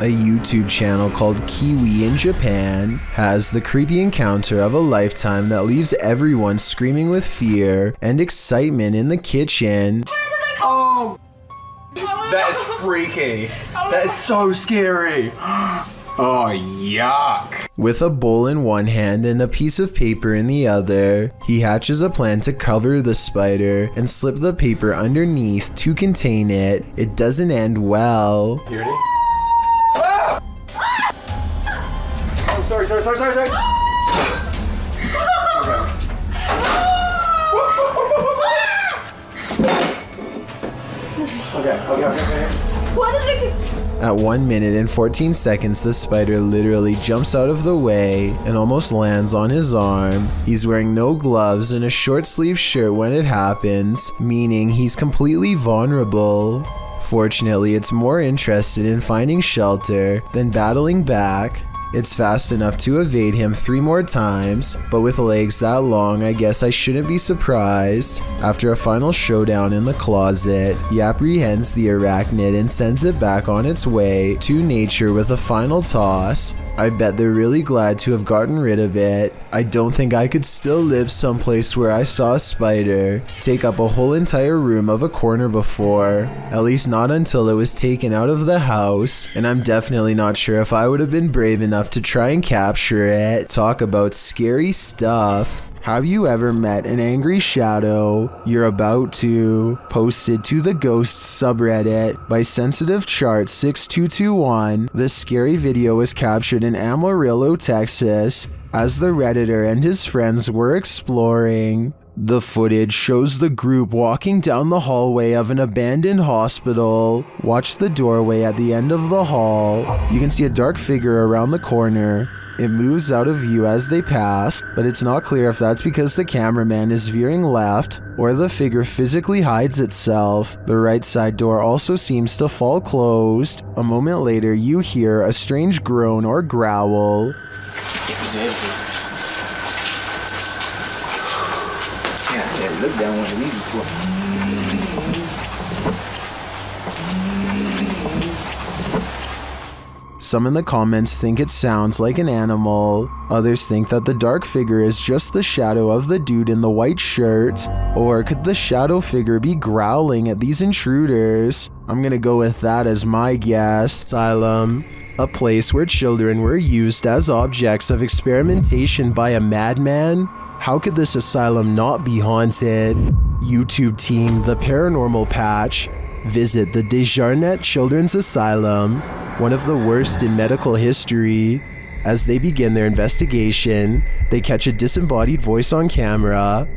a YouTube channel called Kiwi in Japan, has the creepy encounter of a lifetime that leaves everyone screaming with fear and excitement in the kitchen. Oh, that is freaky. That is so scary. Oh, yuck. With a bowl in one hand and a piece of paper in the other, he hatches a plan to cover the spider and slip the paper underneath to contain it. It doesn't end well. You ready? Ah! Oh, sorry. Okay. What is it? At 1 minute and 14 seconds, the spider literally jumps out of the way and almost lands on his arm. He's wearing no gloves and a short sleeve shirt when it happens, meaning he's completely vulnerable. Fortunately, it's more interested in finding shelter than battling back. It's fast enough to evade him 3 more times, but with legs that long, I guess I shouldn't be surprised. After a final showdown in the closet, he apprehends the arachnid and sends it back on its way to nature with a final toss. I bet they're really glad to have gotten rid of it. I don't think I could still live someplace where I saw a spider take up a whole entire room of a corner before. At least not until it was taken out of the house, and I'm definitely not sure if I would have been brave enough to try and capture it. Talk about scary stuff. Have you ever met an angry shadow? You're about to. Posted to the Ghosts subreddit by Sensitive Chart 6221. This scary video was captured in Amarillo, Texas, as the Redditor and his friends were exploring. The footage shows the group walking down the hallway of an abandoned hospital. Watch the doorway at the end of the hall. You can see a dark figure around the corner. It moves out of view as they pass, but it's not clear if that's because the cameraman is veering left or the figure physically hides itself. The right side door also seems to fall closed. A moment later, you hear a strange groan or growl. Look down one of these before. Some in the comments think it sounds like an animal. Others think that the dark figure is just the shadow of the dude in the white shirt. Or could the shadow figure be growling at these intruders? I'm gonna go with that as my guess. Asylum. A place where children were used as objects of experimentation by a madman? How could this asylum not be haunted? YouTube team The Paranormal Patch visit the Desjardins Children's Asylum, one of the worst in medical history. As they begin their investigation, they catch a disembodied voice on camera.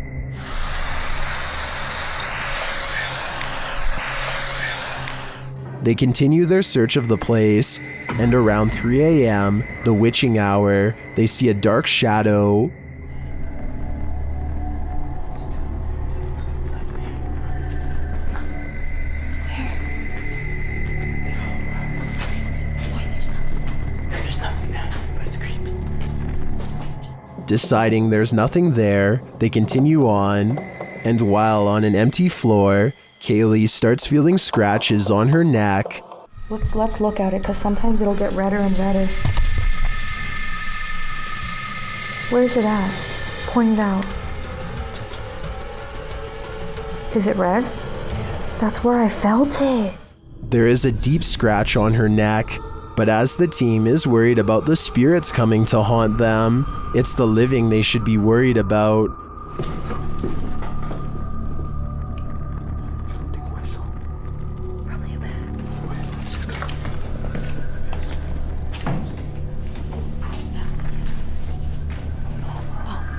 They continue their search of the place, and around 3 a.m., the witching hour, they see a dark shadow. Deciding there's nothing there, they continue on, and while on an empty floor, Kaylee starts feeling scratches on her neck. Let's look at it, because sometimes it'll get redder and redder. Where's it at? Point it out. Is it red? That's where I felt it. There is a deep scratch on her neck, but as the team is worried about the spirits coming to haunt them, it's the living they should be worried about. Probably a bat.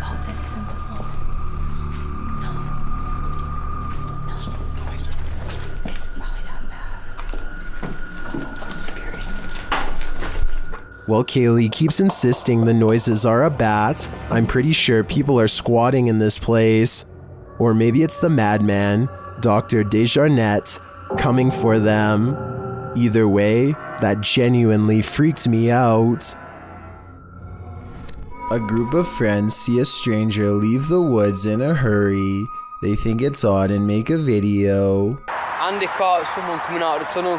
Oh, this isn't the floor. No. It's probably that bad. While Kaylee keeps insisting the noises are a bat, I'm pretty sure people are squatting in this place. Or maybe it's the madman, Dr. Desjardins, coming for them. Either way, that genuinely freaked me out. A group of friends see a stranger leave the woods in a hurry. They think it's odd and make a video. Andy caught someone coming out of the tunnel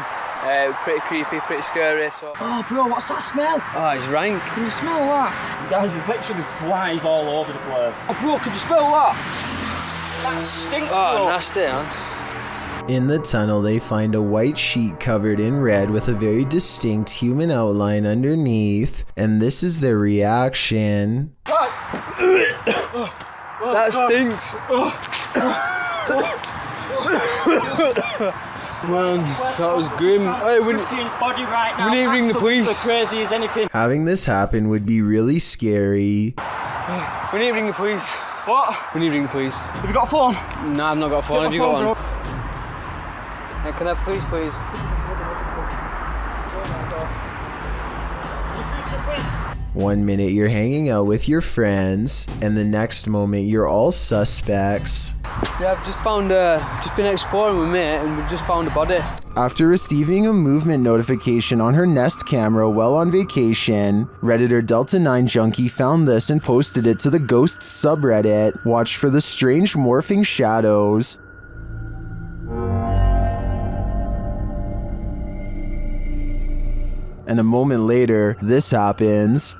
Pretty creepy, pretty scary. So. Oh, bro, what's that smell? Oh, it's rank. Can you smell that? Guys, there's literally flies all over the place. Oh, bro, can you smell that? That stinks, bro. Oh, nasty, man. In the tunnel, they find a white sheet covered in red with a very distinct human outline underneath, and this is their reaction. That stinks. Man, that was grim. Hey, we body right now. need to ring the police. Crazy as anything. Having this happen would be really scary. We need to ring the police. What? We need to ring the police. Have you got a phone? Nah, I've not got a phone. Have you got one? Hey, can I have police, please? One minute you're hanging out with your friends, and the next moment you're all suspects. Yeah, I've just found, just been exploring with mate, and we've just found a body. After receiving a movement notification on her Nest camera while on vacation, Redditor Delta9 Junkie found this and posted it to the Ghosts subreddit. Watch for the strange morphing shadows. And a moment later, this happens.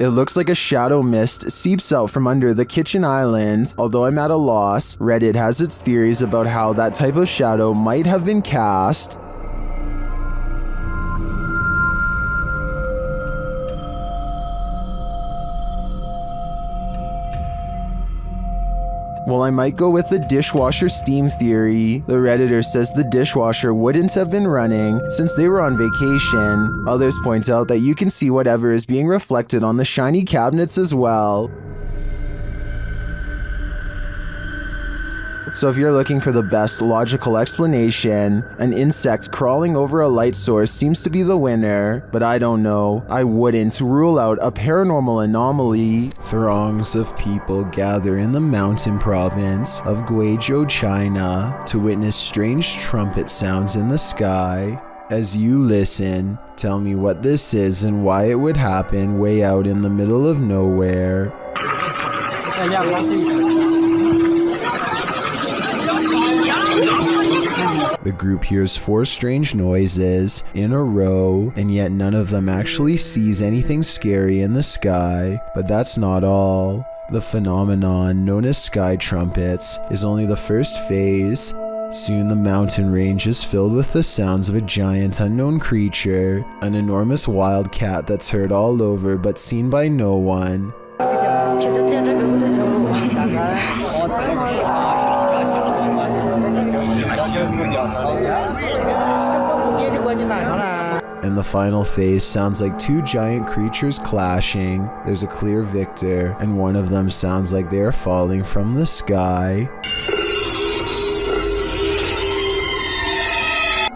It looks like a shadow mist seeps out from under the kitchen island. Although I'm at a loss, Reddit has its theories about how that type of shadow might have been cast. Well, I might go with the dishwasher steam theory. The Redditor says the dishwasher wouldn't have been running since they were on vacation. Others point out that you can see whatever is being reflected on the shiny cabinets as well. So if you're looking for the best logical explanation, an insect crawling over a light source seems to be the winner, but I don't know. I wouldn't rule out a paranormal anomaly. Throngs of people gather in the mountain province of Guizhou, China, to witness strange trumpet sounds in the sky. As you listen, tell me what this is and why it would happen way out in the middle of nowhere. The group hears 4 strange noises in a row, and yet none of them actually sees anything scary in the sky. But that's not all. The phenomenon known as sky trumpets is only the first phase. Soon the mountain range is filled with the sounds of a giant unknown creature, an enormous wild cat that's heard all over but seen by no one. And the final phase sounds like 2 giant creatures clashing. There's a clear victor, and one of them sounds like they are falling from the sky.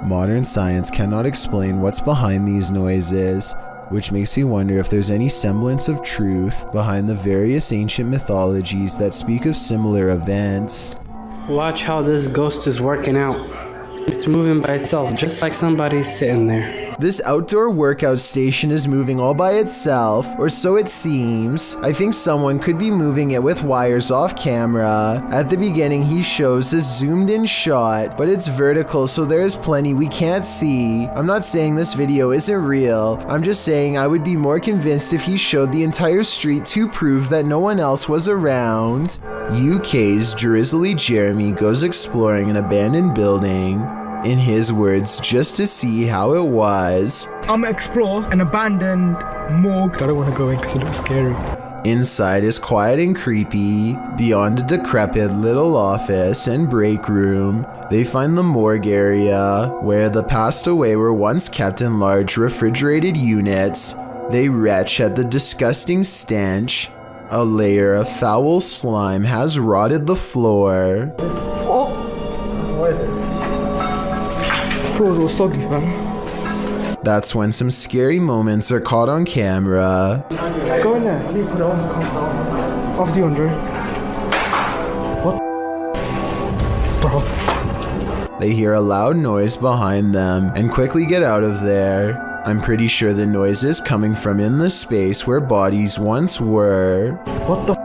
Modern science cannot explain what's behind these noises, which makes you wonder if there's any semblance of truth behind the various ancient mythologies that speak of similar events. Watch how this ghost is working out. It's moving by itself, just like somebody's sitting there. This outdoor workout station is moving all by itself, or so it seems. I think someone could be moving it with wires off camera. At the beginning, he shows this zoomed in shot, but it's vertical, so there's plenty we can't see. I'm not saying this video isn't real. I'm just saying I would be more convinced if he showed the entire street to prove that no one else was around. UK's Drizzly Jeremy goes exploring an abandoned building. In his words, just to see how it was. I'm gonna explore an abandoned morgue. I don't want to go in because it looks scary. Inside is quiet and creepy. Beyond a decrepit little office and break room, they find the morgue area, where the passed away were once kept in large refrigerated units. They retch at the disgusting stench. A layer of foul slime has rotted the floor. Oh! What is it? It was all soggy, fam. That's when some scary moments are caught on camera. Go in there. Put it on. Off you, Andre. What? Bro. They hear a loud noise behind them and quickly get out of there. I'm pretty sure the noise is coming from in the space where bodies once were. What the?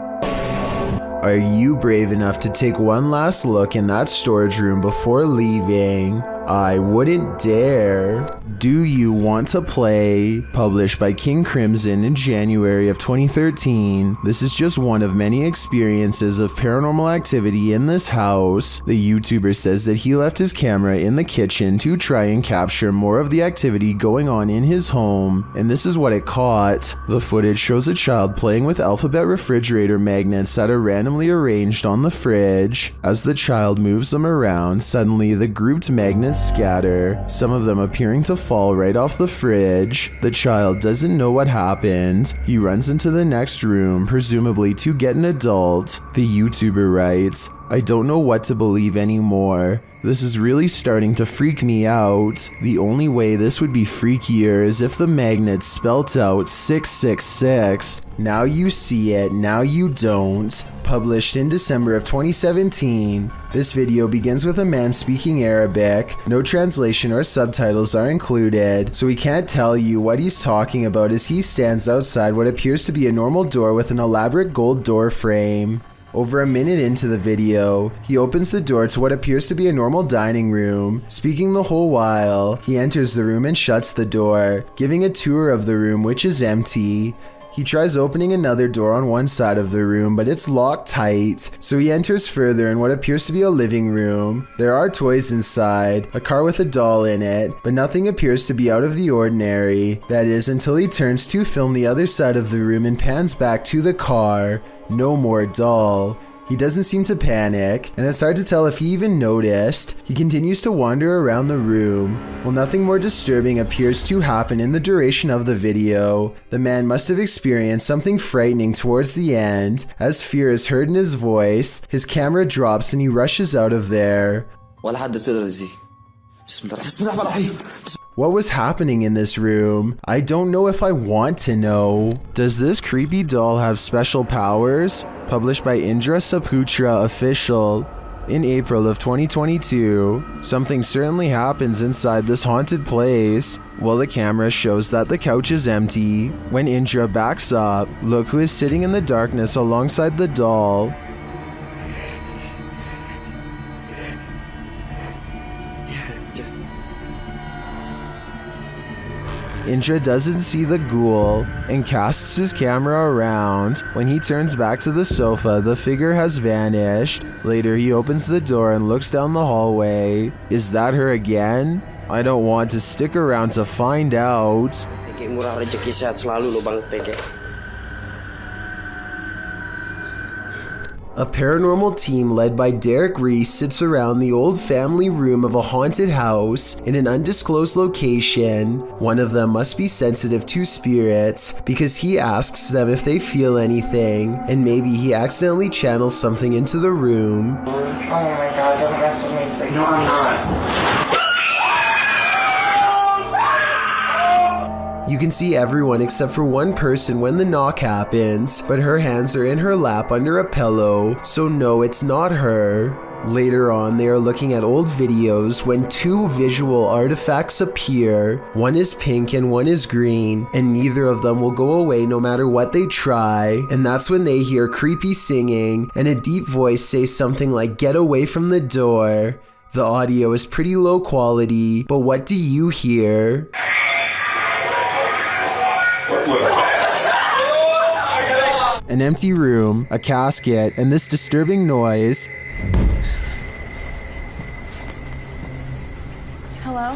Are you brave enough to take one last look in that storage room before leaving? I wouldn't dare. Do you want to play? Published by King Crimson in January of 2013. This is just one of many experiences of paranormal activity in this house. The YouTuber says that he left his camera in the kitchen to try and capture more of the activity going on in his home, and this is what it caught. The footage shows a child playing with alphabet refrigerator magnets that are randomly arranged on the fridge. As the child moves them around, suddenly the grouped magnets scatter, some of them appearing to fall right off the fridge. The child doesn't know what happened. He runs into the next room, presumably to get an adult. The YouTuber writes, "I don't know what to believe anymore. This is really starting to freak me out. The only way this would be freakier is if the magnet spelt out 666. Now you see it, now you don't." Published in December of 2017. This video begins with a man speaking Arabic. No translation or subtitles are included, so we can't tell you what he's talking about as he stands outside what appears to be a normal door with an elaborate gold door frame. Over a minute into the video, he opens the door to what appears to be a normal dining room. Speaking the whole while, he enters the room and shuts the door, giving a tour of the room, which is empty. He tries opening another door on one side of the room, but it's locked tight, so he enters further in what appears to be a living room. There are toys inside, a car with a doll in it, but nothing appears to be out of the ordinary. That is, until he turns to film the other side of the room and pans back to the car. No more doll. He doesn't seem to panic, and it's hard to tell if he even noticed. He continues to wander around the room. While nothing more disturbing appears to happen in the duration of the video, the man must have experienced something frightening towards the end. As fear is heard in his voice, his camera drops and he rushes out of there. What was happening in this room? I don't know if I want to know. Does this creepy doll have special powers? Published by Indra Saputra Official. In April of 2022, something certainly happens inside this haunted place. While the camera shows that the couch is empty, when Indra backs up, look who is sitting in the darkness alongside the doll. Indra doesn't see the ghoul and casts his camera around. When he turns back to the sofa, the figure has vanished. Later, he opens the door and looks down the hallway. Is that her again? I don't want to stick around to find out. A paranormal team led by Derek Reese sits around the old family room of a haunted house in an undisclosed location. One of them must be sensitive to spirits because he asks them if they feel anything, and maybe he accidentally channels something into the room. Oh my god, don't mess with me, please. No, I'm not. You can see everyone except for one person when the knock happens, but her hands are in her lap under a pillow, so no, it's not her. Later on, they are looking at old videos when two visual artifacts appear. One is pink and one is green, and neither of them will go away no matter what they try. And that's when they hear creepy singing and a deep voice say something like, "Get away from the door." The audio is pretty low quality, but what do you hear? An empty room, a casket, and this disturbing noise. Hello?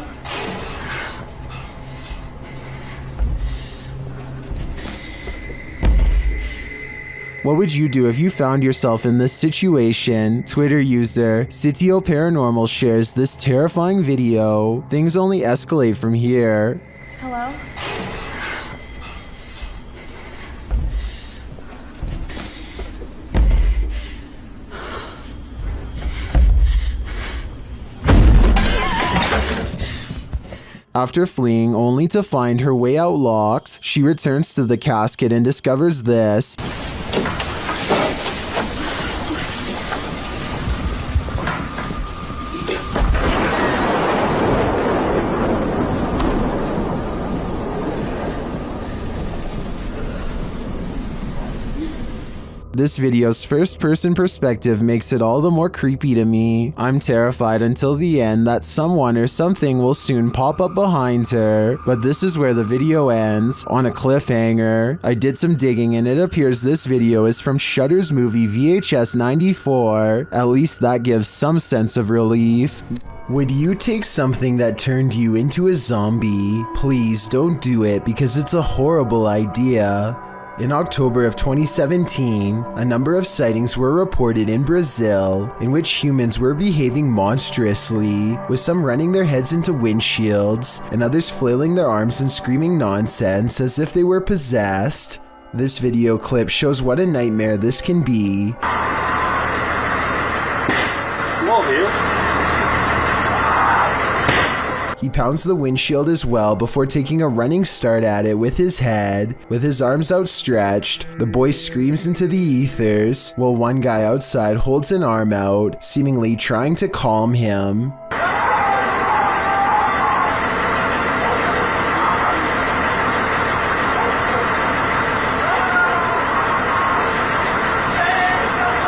What would you do if you found yourself in this situation? Twitter user Sitio Paranormal shares this terrifying video. Things only escalate from here. Hello? After fleeing only to find her way out locked, she returns to the casket and discovers this. This video's first-person perspective makes it all the more creepy to me. I'm terrified until the end that someone or something will soon pop up behind her, but this is where the video ends, on a cliffhanger. I did some digging and it appears this video is from Shudder's movie VHS 94. At least that gives some sense of relief. Would you take something that turned you into a zombie? Please don't do it because it's a horrible idea. In October of 2017, a number of sightings were reported in Brazil in which humans were behaving monstrously, with some running their heads into windshields and others flailing their arms and screaming nonsense as if they were possessed. This video clip shows what a nightmare this can be. Love you. He pounds the windshield as well before taking a running start at it with his head. With his arms outstretched, the boy screams into the ethers, while one guy outside holds an arm out, seemingly trying to calm him.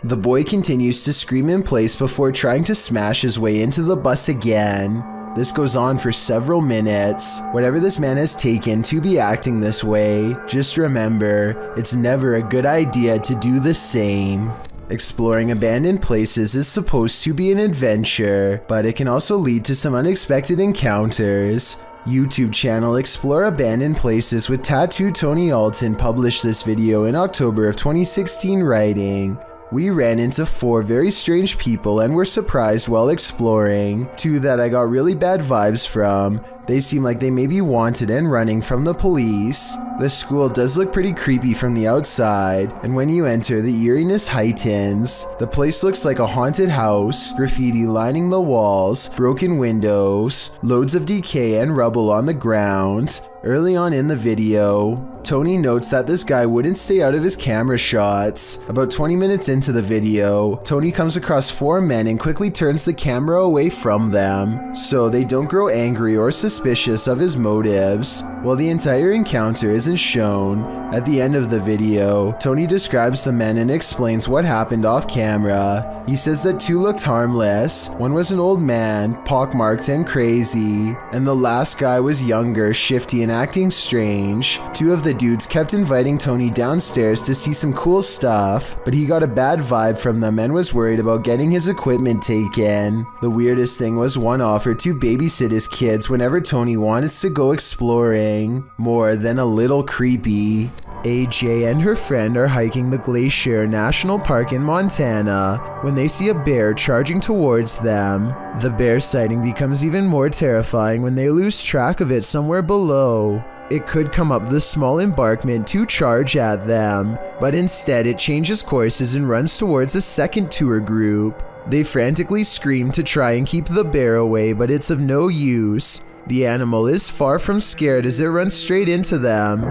The boy continues to scream in place before trying to smash his way into the bus again. This goes on for several minutes. Whatever this man has taken to be acting this way, just remember, it's never a good idea to do the same. Exploring abandoned places is supposed to be an adventure, but it can also lead to some unexpected encounters. YouTube channel Explore Abandoned Places with Tattoo Tony Alton published this video in October of 2016 writing, "We ran into 4 very strange people and were surprised while exploring. 2 that I got really bad vibes from. They seem like they may be wanted and running from the police. The school does look pretty creepy from the outside, and when you enter, the eeriness heightens. The place looks like a haunted house, graffiti lining the walls, broken windows, loads of decay and rubble on the ground." Early on in the video, Tony notes that this guy wouldn't stay out of his camera shots. About 20 minutes into the video, Tony comes across 4 men and quickly turns the camera away from them, so they don't grow angry or suspicious of his motives. While the entire encounter isn't shown, at the end of the video, Tony describes the men and explains what happened off camera. He says that 2 looked harmless, one was an old man, pockmarked and crazy, and the last guy was younger, shifty and acting strange. 2 of the dudes kept inviting Tony downstairs to see some cool stuff, but he got a bad vibe from them and was worried about getting his equipment taken. The weirdest thing was one offered to babysit his kids whenever Tony wants to go exploring. More than a little creepy. AJ and her friend are hiking the Glacier National Park in Montana when they see a bear charging towards them. The bear sighting becomes even more terrifying when they lose track of it somewhere below. It could come up the small embankment to charge at them, but instead it changes courses and runs towards a second tour group. They frantically scream to try and keep the bear away, but it's of no use. The animal is far from scared as it runs straight into them.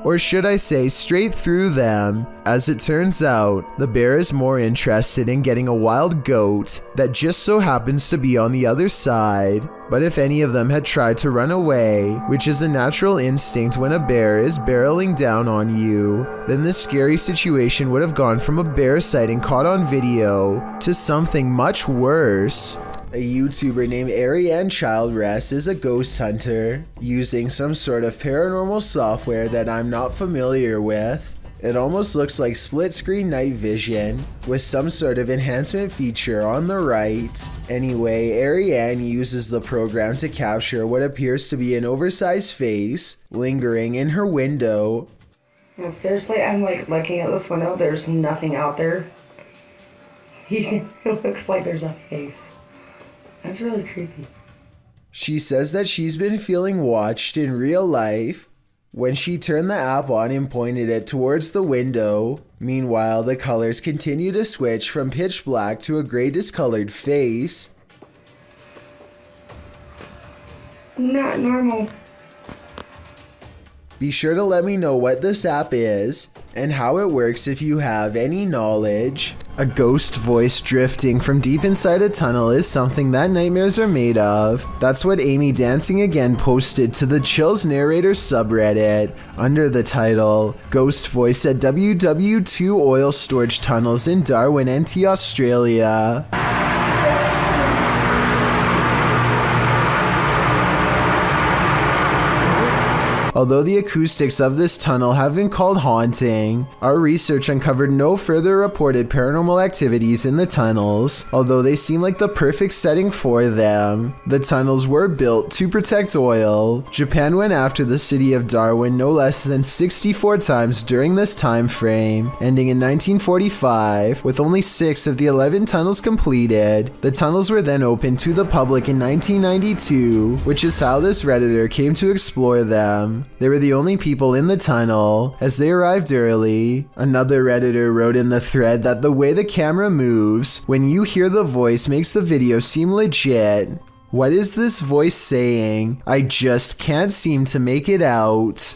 Or should I say straight through them. As it turns out, the bear is more interested in getting a wild goat that just so happens to be on the other side. But if any of them had tried to run away, which is a natural instinct when a bear is barreling down on you, then this scary situation would have gone from a bear sighting caught on video to something much worse. A YouTuber named Ariane Childress is a ghost hunter, using some sort of paranormal software that I'm not familiar with. It almost looks like split-screen night vision, with some sort of enhancement feature on the right. Anyway, Ariane uses the program to capture what appears to be an oversized face, lingering in her window. No, seriously, I'm like looking at this window, there's nothing out there. It looks like there's a face. That's really creepy. She says that she's been feeling watched in real life when she turned the app on and pointed it towards the window. Meanwhile, the colors continue to switch from pitch black to a gray discolored face. Not normal. Be sure to let me know what this app is and how it works if you have any knowledge. A ghost voice drifting from deep inside a tunnel is something that nightmares are made of. That's what Amy Dancing Again posted to the Chills Narrator subreddit under the title Ghost Voice at WW2 Oil Storage Tunnels in Darwin, NT, Australia. Although the acoustics of this tunnel have been called haunting, our research uncovered no further reported paranormal activities in the tunnels, although they seem like the perfect setting for them. The tunnels were built to protect oil. Japan went after the city of Darwin no less than 64 times during this time frame, ending in 1945, with only 6 of the 11 tunnels completed. The tunnels were then opened to the public in 1992, which is how this Redditor came to explore them. They were the only people in the tunnel, as they arrived early. Another Redditor wrote in the thread that the way the camera moves when you hear the voice makes the video seem legit. What is this voice saying? I just can't seem to make it out.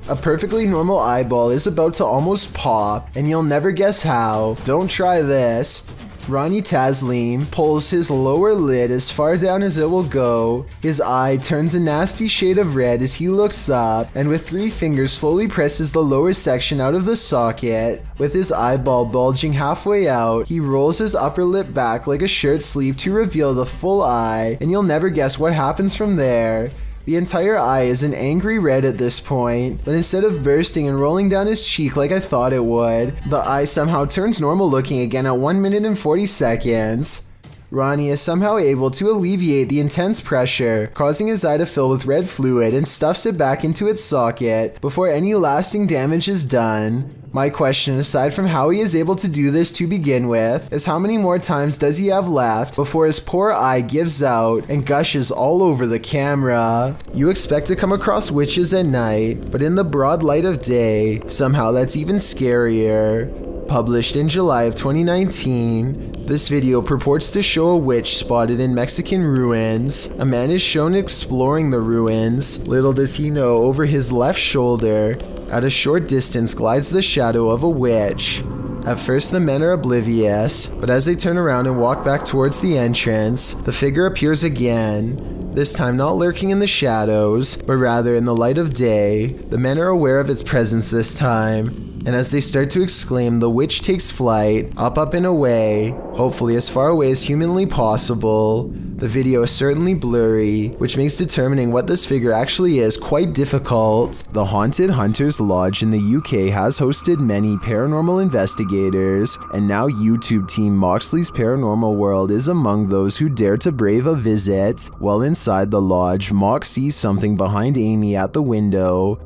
A perfectly normal eyeball is about to almost pop, and you'll never guess how. Don't try this. Ronnie Taslim pulls his lower lid as far down as it will go. His eye turns a nasty shade of red as he looks up, and with 3 fingers slowly presses the lower section out of the socket. With his eyeball bulging halfway out, he rolls his upper lip back like a shirt sleeve to reveal the full eye, and you'll never guess what happens from there. The entire eye is an angry red at this point, but instead of bursting and rolling down his cheek like I thought it would, the eye somehow turns normal looking again at 1 minute and 40 seconds. Ronnie is somehow able to alleviate the intense pressure, causing his eye to fill with red fluid, and stuffs it back into its socket before any lasting damage is done. My question, aside from how he is able to do this to begin with, is how many more times does he have left before his poor eye gives out and gushes all over the camera? You expect to come across witches at night, but in the broad light of day, somehow that's even scarier. Published in July of 2019, this video purports to show a witch spotted in Mexican ruins. A man is shown exploring the ruins. Little does he know, over his left shoulder, at a short distance glides the shadow of a witch. At first the men are oblivious, but as they turn around and walk back towards the entrance, the figure appears again. This time not lurking in the shadows, but rather in the light of day. The men are aware of its presence this time, and as they start to exclaim, the witch takes flight, up and away, hopefully as far away as humanly possible. The video is certainly blurry, which makes determining what this figure actually is quite difficult. The Haunted Hunters Lodge in the UK has hosted many paranormal investigators, and now YouTube team Moxley's Paranormal World is among those who dare to brave a visit. While inside the lodge, Mox sees something behind Amy at the window.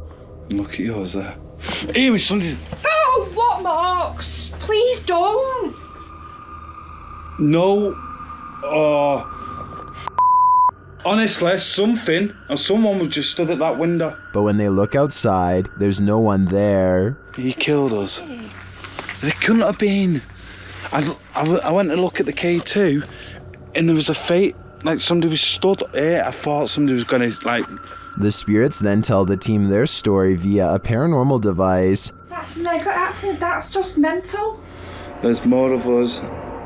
Look at yours there. Amy, something. Oh, what, Mox? Please don't. No. Oh. Honestly, something or someone was just stood at that window. But when they look outside, there's no one there. He killed us. There couldn't have been. I went to look at the K2, and there was a fate, like somebody was stood here. I thought somebody was gonna, like... The spirits then tell the team their story via a paranormal device. That's just mental. There's more of us.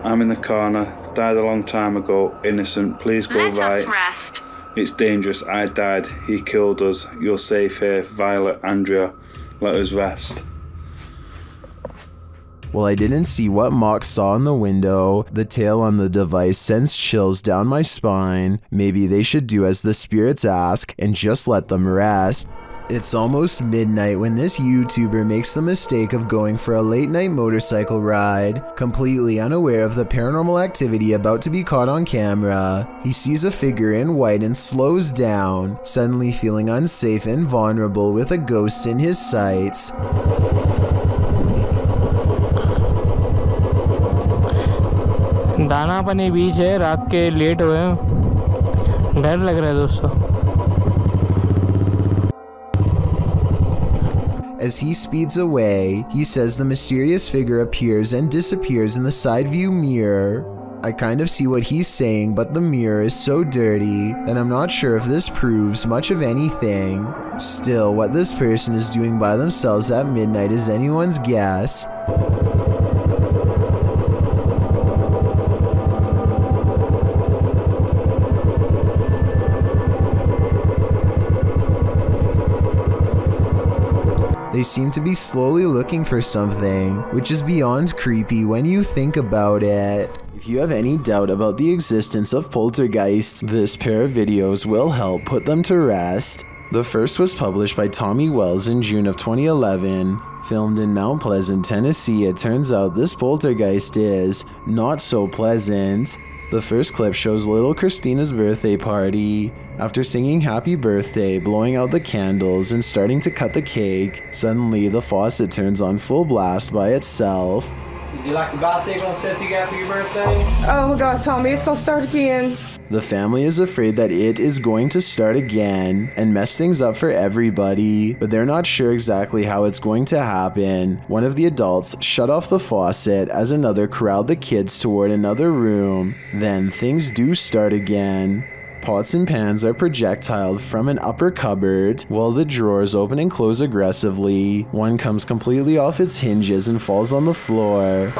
I'm in the corner. Died a long time ago. Innocent. Please go right. Let us rest. It's dangerous. I died. He killed us. You're safe here. Violet, Andrea. Let us rest. While I didn't see what Mox saw in the window, the tale on the device sends chills down my spine. Maybe they should do as the spirits ask and just let them rest. It's almost midnight when this YouTuber makes the mistake of going for a late night motorcycle ride, completely unaware of the paranormal activity about to be caught on camera. He sees a figure in white and slows down, suddenly feeling unsafe and vulnerable with a ghost in his sights. दाना पानी बीच है, रात के late हुए हैं, डर लग रहा है दोस्तों. As he speeds away, he says the mysterious figure appears and disappears in the side view mirror. I kind of see what he's saying, but the mirror is so dirty, and I'm not sure if this proves much of anything. Still, what this person is doing by themselves at midnight is anyone's guess. They seem to be slowly looking for something, which is beyond creepy when you think about it. If you have any doubt about the existence of poltergeists, this pair of videos will help put them to rest. The first was published by Tommy Wells in June of 2011. Filmed in Mount Pleasant, Tennessee, it turns out this poltergeist is not so pleasant. The first clip shows little Christina's birthday party. After singing happy birthday, blowing out the candles, and starting to cut the cake, suddenly the faucet turns on full blast by itself. Did you like the bicycle stuff you got for your birthday? Oh my god, Tommy, it's gonna start again. The family is afraid that it is going to start again and mess things up for everybody, but they're not sure exactly how it's going to happen. One of the adults shut off the faucet as another corralled the kids toward another room. Then things do start again. Pots and pans are projectiled from an upper cupboard, while the drawers open and close aggressively. One comes completely off its hinges and falls on the floor.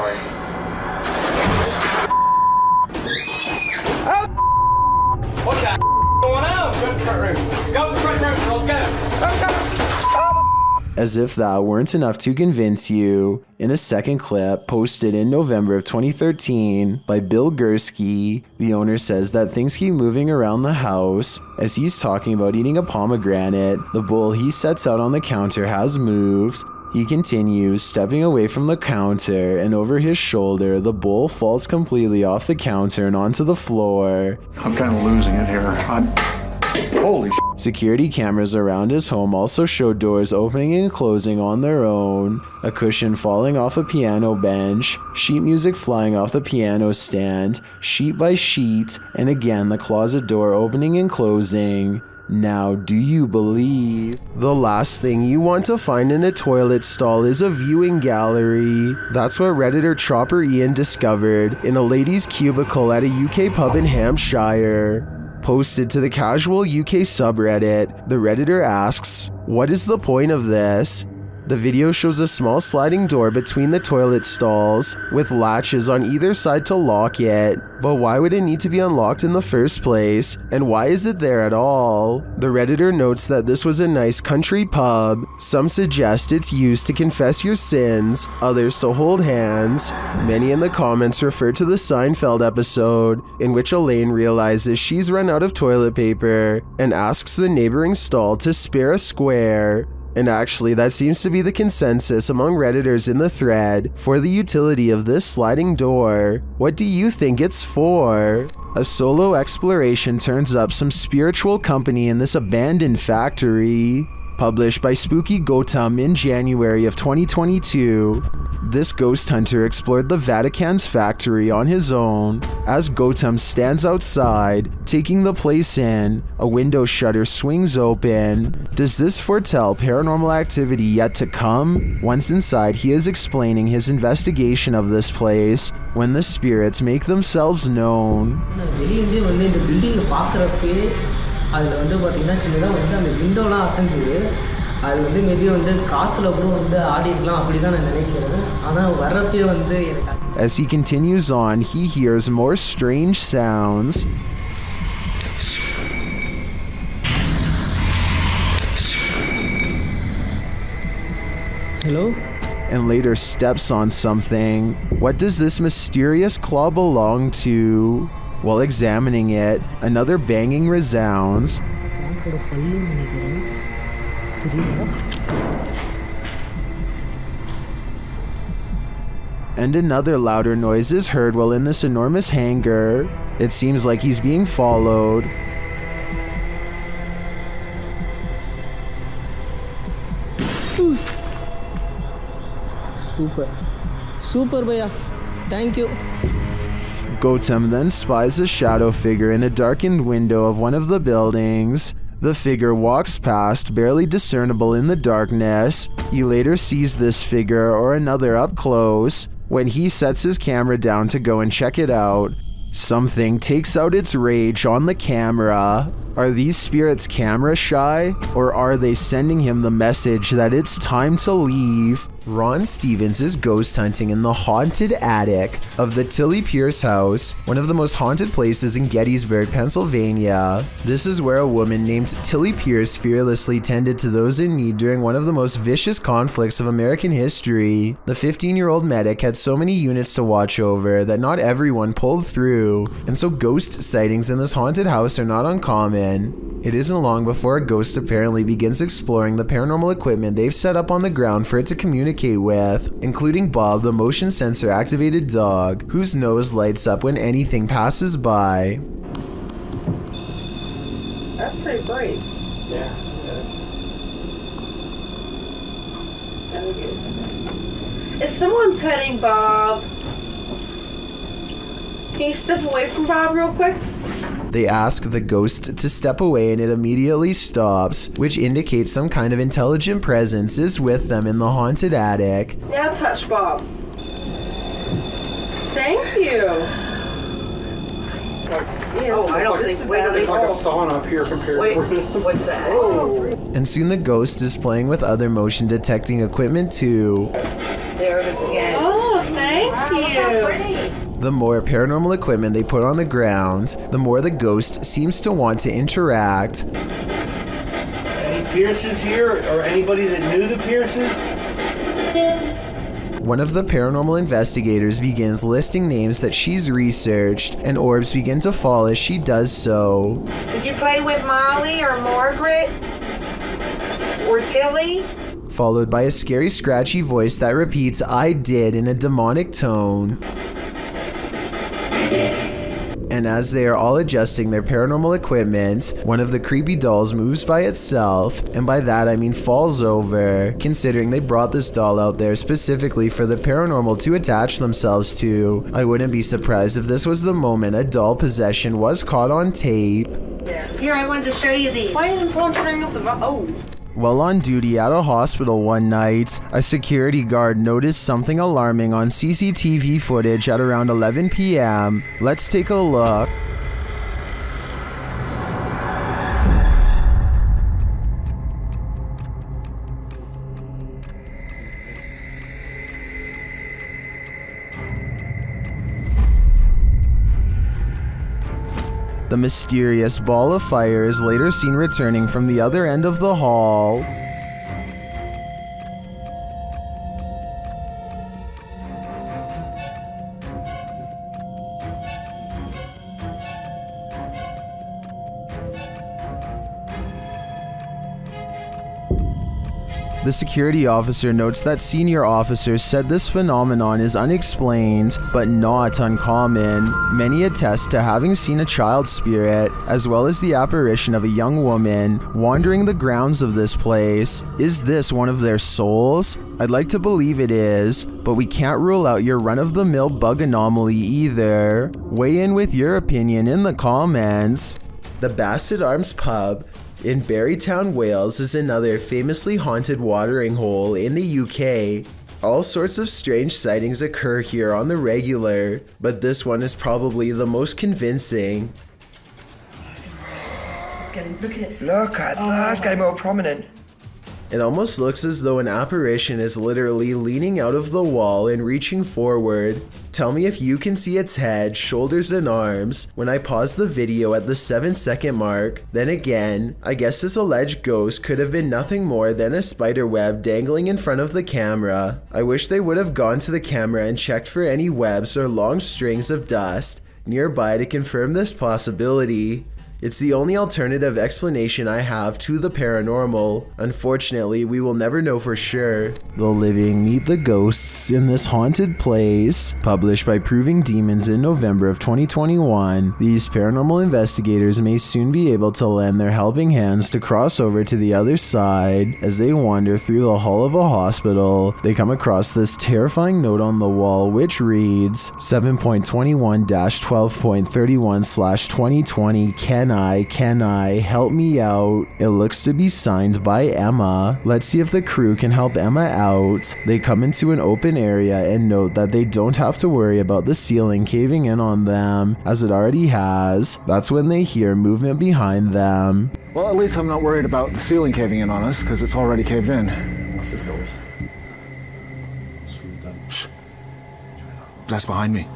What the going on? Go to the front room. Go to the front room. Let's go. As if that weren't enough to convince you, in a second clip posted in November of 2013 by Bill Gursky, the owner says that things keep moving around the house. As he's talking about eating a pomegranate, the bowl he sets out on the counter has moved. He continues, stepping away from the counter, and over his shoulder, the bowl falls completely off the counter and onto the floor. I'm kind of losing it here. Holy shit. Security cameras around his home also show doors opening and closing on their own, a cushion falling off a piano bench, sheet music flying off the piano stand, sheet by sheet, and again the closet door opening and closing. Now, do you believe? The last thing you want to find in a toilet stall is a viewing gallery. That's what Redditor Chopper Ian discovered in a lady's cubicle at a UK pub in Hampshire. Posted to the casual UK subreddit, the Redditor asks, "What is the point of this?" The video shows a small sliding door between the toilet stalls, with latches on either side to lock it. But why would it need to be unlocked in the first place? And why is it there at all? The Redditor notes that this was a nice country pub. Some suggest it's used to confess your sins, others to hold hands. Many in the comments refer to the Seinfeld episode, in which Elaine realizes she's run out of toilet paper and asks the neighboring stall to spare a square. And actually, that seems to be the consensus among Redditors in the thread for the utility of this sliding door. What do you think it's for? A solo exploration turns up some spiritual company in this abandoned factory. Published by Spooky Gautam in January of 2022. This ghost hunter explored the Vatican's factory on his own. As Gautam stands outside, taking the place in, a window shutter swings open. Does this foretell paranormal activity yet to come? Once inside, he is explaining his investigation of this place when the spirits make themselves known. அதில் வந்து பார்த்தீங்கன்னா சின்னதாக வந்து அந்த விண்டோலாம் அசைஞ்சுது. அது வந்து maybe வந்து காற்றுல கூட வந்து ஆடி இருக்கலாம், அப்படி தான் நான் நினைக்கிறேன். ஆனால் வர்றப்பே வந்து எனக்கு. As he continues on, he hears more strange sounds. Hello? And later steps on something. What does this mysterious claw belong to? While examining it, another banging resounds. And another louder noise is heard while in this enormous hangar. It seems like he's being followed. Super bhaiya. Thank you. Gautam then spies a shadow figure in a darkened window of one of the buildings. The figure walks past, barely discernible in the darkness. He later sees this figure or another up close. When he sets his camera down to go and check it out, Something takes out its rage on the camera. Are these spirits camera shy, or are they sending him the message that it's time to leave? Ron Stevens is ghost hunting in the haunted attic of the Tilly Pierce house, one of the most haunted places in Gettysburg, Pennsylvania. This is where a woman named Tilly Pierce fearlessly tended to those in need during one of the most vicious conflicts of American history. The 15-year-old medic had so many units to watch over that not everyone pulled through, and so ghost sightings in this haunted house are not uncommon. It isn't long before a ghost apparently begins exploring the paranormal equipment they've set up on the ground for it to communicate with, including Bob, the motion sensor activated dog, whose nose lights up when anything passes by. That's pretty bright. Yeah, it is. Is someone petting Bob? Can you step away from Bob real quick? They ask the ghost to step away and it immediately stops, which indicates some kind of intelligent presence is with them in the haunted attic. Now touch Bob. Thank you. Oh, I don't think it's like a sauna up here compared to... What's that? Oh. And soon the ghost is playing with other motion detecting equipment too. There it is again. Oh, thank you. The more paranormal equipment they put on the ground, the more the ghost seems to want to interact. Any Pierces here, or anybody that knew the Pierces? One of the paranormal investigators begins listing names that she's researched, and orbs begin to fall as she does so. Did you play with Molly or Margaret? Or Tilly? Followed by a scary scratchy voice that repeats "I did" in a demonic tone. And as they are all adjusting their paranormal equipment, one of the creepy dolls moves by itself, and by that I mean falls over, considering they brought this doll out there specifically for the paranormal to attach themselves to. I wouldn't be surprised if this was the moment a doll possession was caught on tape. Here, I wanted to show you these. Why isn't someone turning up the While on duty at a hospital one night, a security guard noticed something alarming on CCTV footage at around 11 p.m. Let's take a look. The mysterious ball of fire is later seen returning from the other end of the hall. The security officer notes that senior officers said this phenomenon is unexplained, but not uncommon. Many attest to having seen a child spirit, as well as the apparition of a young woman, wandering the grounds of this place. Is this one of their souls? I'd like to believe it is, but we can't rule out your run-of-the-mill bug anomaly either. Weigh in with your opinion in the comments. The Basset Arms Pub in Barrytown, Wales is another famously haunted watering hole in the UK. All sorts of strange sightings occur here on the regular, but this one is probably the most convincing. Look at that, it's getting more prominent. It almost looks as though an apparition is literally leaning out of the wall and reaching forward. Tell me if you can see its head, shoulders, and arms when I pause the video at the 7-second mark. Then again, I guess this alleged ghost could have been nothing more than a spider web dangling in front of the camera. I wish they would have gone to the camera and checked for any webs or long strings of dust nearby to confirm this possibility. It's the only alternative explanation I have to the paranormal. Unfortunately, we will never know for sure. The living meet the ghosts in this haunted place. Published by Proving Demons in November of 2021, these paranormal investigators may soon be able to lend their helping hands to cross over to the other side. As they wander through the hall of a hospital, they come across this terrifying note on the wall which reads, 7.21-12.31/2020 cannot can I, help me out. It looks to be signed by Emma. Let's see if the crew can help Emma out. They come into an open area and note that they don't have to worry about the ceiling caving in on them, as it already has. That's when they hear movement behind them. Well, at least I'm not worried about the ceiling caving in on us, because it's already caved in. What's this goes? Shh. That's behind me.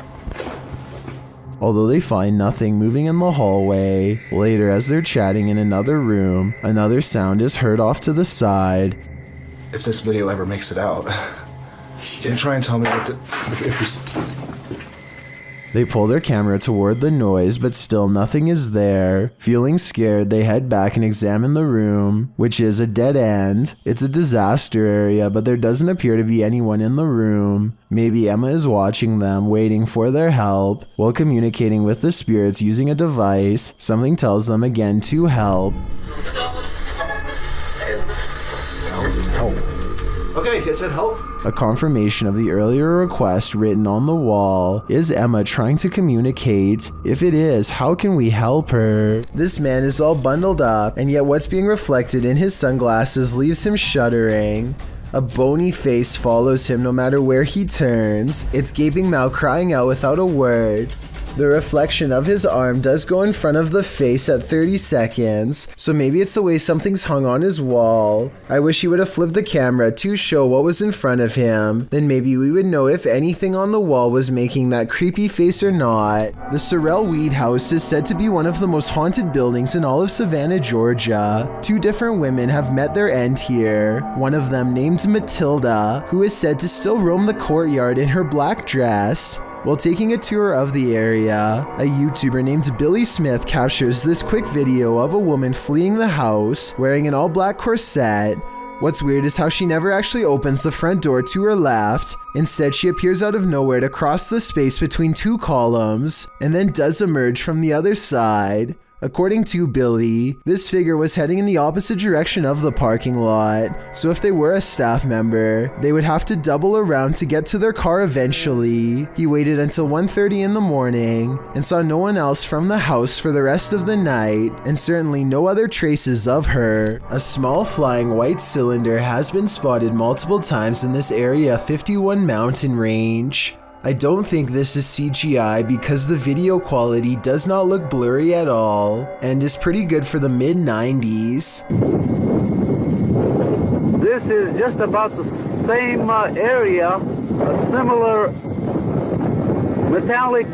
Although they find nothing moving in the hallway, later as they're chatting in another room, another sound is heard off to the side. If this video ever makes it out, can you try and tell me what They pull their camera toward the noise, but still nothing is there. Feeling scared, they head back and examine the room, which is a dead end. It's a disaster area, but there doesn't appear to be anyone in the room. Maybe Emma is watching them, waiting for their help. While communicating with the spirits using a device, something tells them again to help. Help. Okay, it said help. A confirmation of the earlier request written on the wall. Is Emma trying to communicate? If it is, how can we help her? This man is all bundled up, and yet what's being reflected in his sunglasses leaves him shuddering. A bony face follows him no matter where he turns, its gaping mouth crying out without a word. The reflection of his arm does go in front of the face at 30 seconds, so maybe it's the way something's hung on his wall. I wish he would have flipped the camera to show what was in front of him, then maybe we would know if anything on the wall was making that creepy face or not. The Sorrel Weed House is said to be one of the most haunted buildings in all of Savannah, Georgia. 2 different women have met their end here, one of them named Matilda, who is said to still roam the courtyard in her black dress. While taking a tour of the area, a YouTuber named Billy Smith captures this quick video of a woman fleeing the house wearing an all-black corset. What's weird is how she never actually opens the front door to her left. Instead, she appears out of nowhere to cross the space between 2 columns and then does emerge from the other side. According to Billy, this figure was heading in the opposite direction of the parking lot, so if they were a staff member, they would have to double around to get to their car eventually. He waited until 1:30 in the morning and saw no one else from the house for the rest of the night, and certainly no other traces of her. A small flying white cylinder has been spotted multiple times in this Area 51 mountain range. I don't think this is CGI because the video quality does not look blurry at all and is pretty good for the mid-90s. This is just about the same area, a similar metallic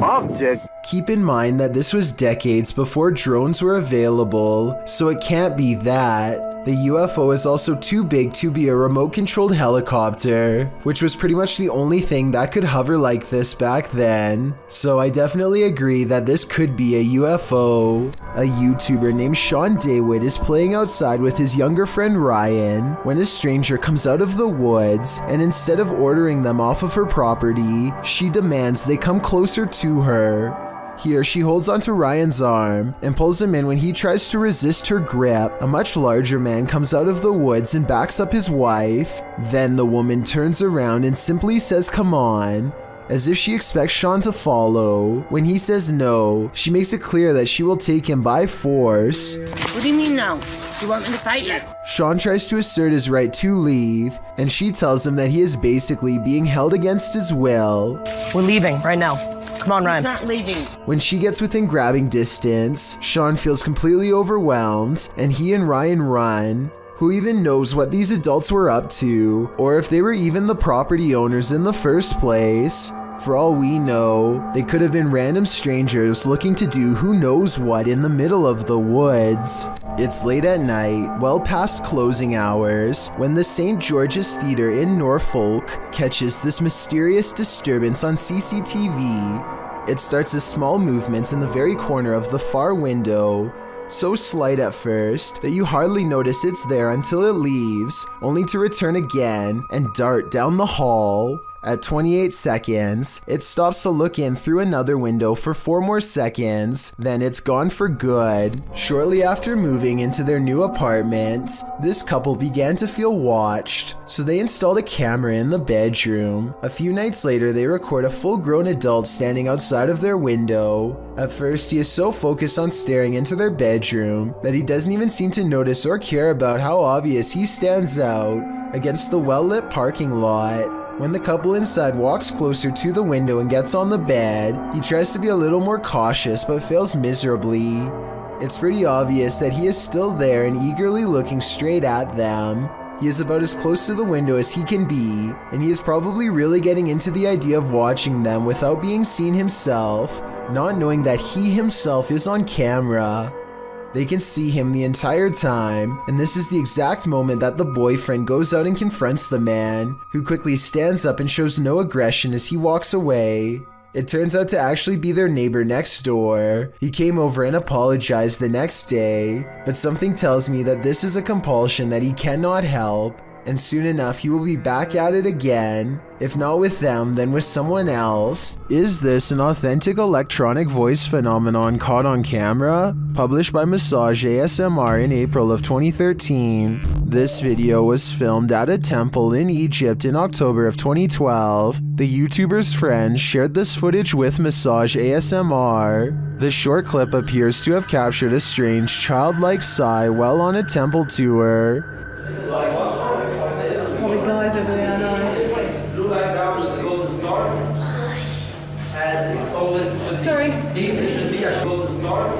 object. Keep in mind that this was decades before drones were available, so it can't be that. The UFO is also too big to be a remote-controlled helicopter, which was pretty much the only thing that could hover like this back then. So I definitely agree that this could be a UFO. A YouTuber named Sean Daywood is playing outside with his younger friend Ryan when a stranger comes out of the woods, and instead of ordering them off of her property, she demands they come closer to her. Here, she holds onto Ryan's arm and pulls him in when he tries to resist her grip. A much larger man comes out of the woods and backs up his wife. Then the woman turns around and simply says, "Come on," as if she expects Sean to follow. When he says no, she makes it clear that she will take him by force. What do you mean no? You want me to fight you? Sean tries to assert his right to leave, and she tells him that he is basically being held against his will. We're leaving right now. Come on, Ryan. He's not leaving. When she gets within grabbing distance, Sean feels completely overwhelmed, and he and Ryan run. Who even knows what these adults were up to, or if they were even the property owners in the first place? For all we know, they could have been random strangers looking to do who knows what in the middle of the woods. It's late at night, well past closing hours, when the St. George's Theatre in Norfolk catches this mysterious disturbance on CCTV. It starts as small movements in the very corner of the far window, so slight at first that you hardly notice it's there until it leaves, only to return again and dart down the hall. At 28 seconds, it stops to look in through another window for 4 more seconds, then it's gone for good. Shortly after moving into their new apartment, this couple began to feel watched, so they installed a camera in the bedroom. A few nights later, they record a full-grown adult standing outside of their window. At first, he is so focused on staring into their bedroom that he doesn't even seem to notice or care about how obvious he stands out against the well-lit parking lot. When the couple inside walks closer to the window and gets on the bed, he tries to be a little more cautious but fails miserably. It's pretty obvious that he is still there and eagerly looking straight at them. He is about as close to the window as he can be, and he is probably really getting into the idea of watching them without being seen himself, not knowing that he himself is on camera. They can see him the entire time, and this is the exact moment that the boyfriend goes out and confronts the man, who quickly stands up and shows no aggression as he walks away. It turns out to actually be their neighbor next door. He came over and apologized the next day, but something tells me that this is a compulsion that he cannot help, and soon enough he will be back at it again, if not with them, then with someone else. Is this an authentic electronic voice phenomenon caught on camera? Published by Massage ASMR in April of 2013. This video was filmed at a temple in Egypt in October of 2012. The YouTuber's friend shared this footage with Massage ASMR. The short clip appears to have captured a strange childlike sigh while on a temple tour. Guys over there, I know. Blue light down to the golden star. And always sorry. There should be a golden star.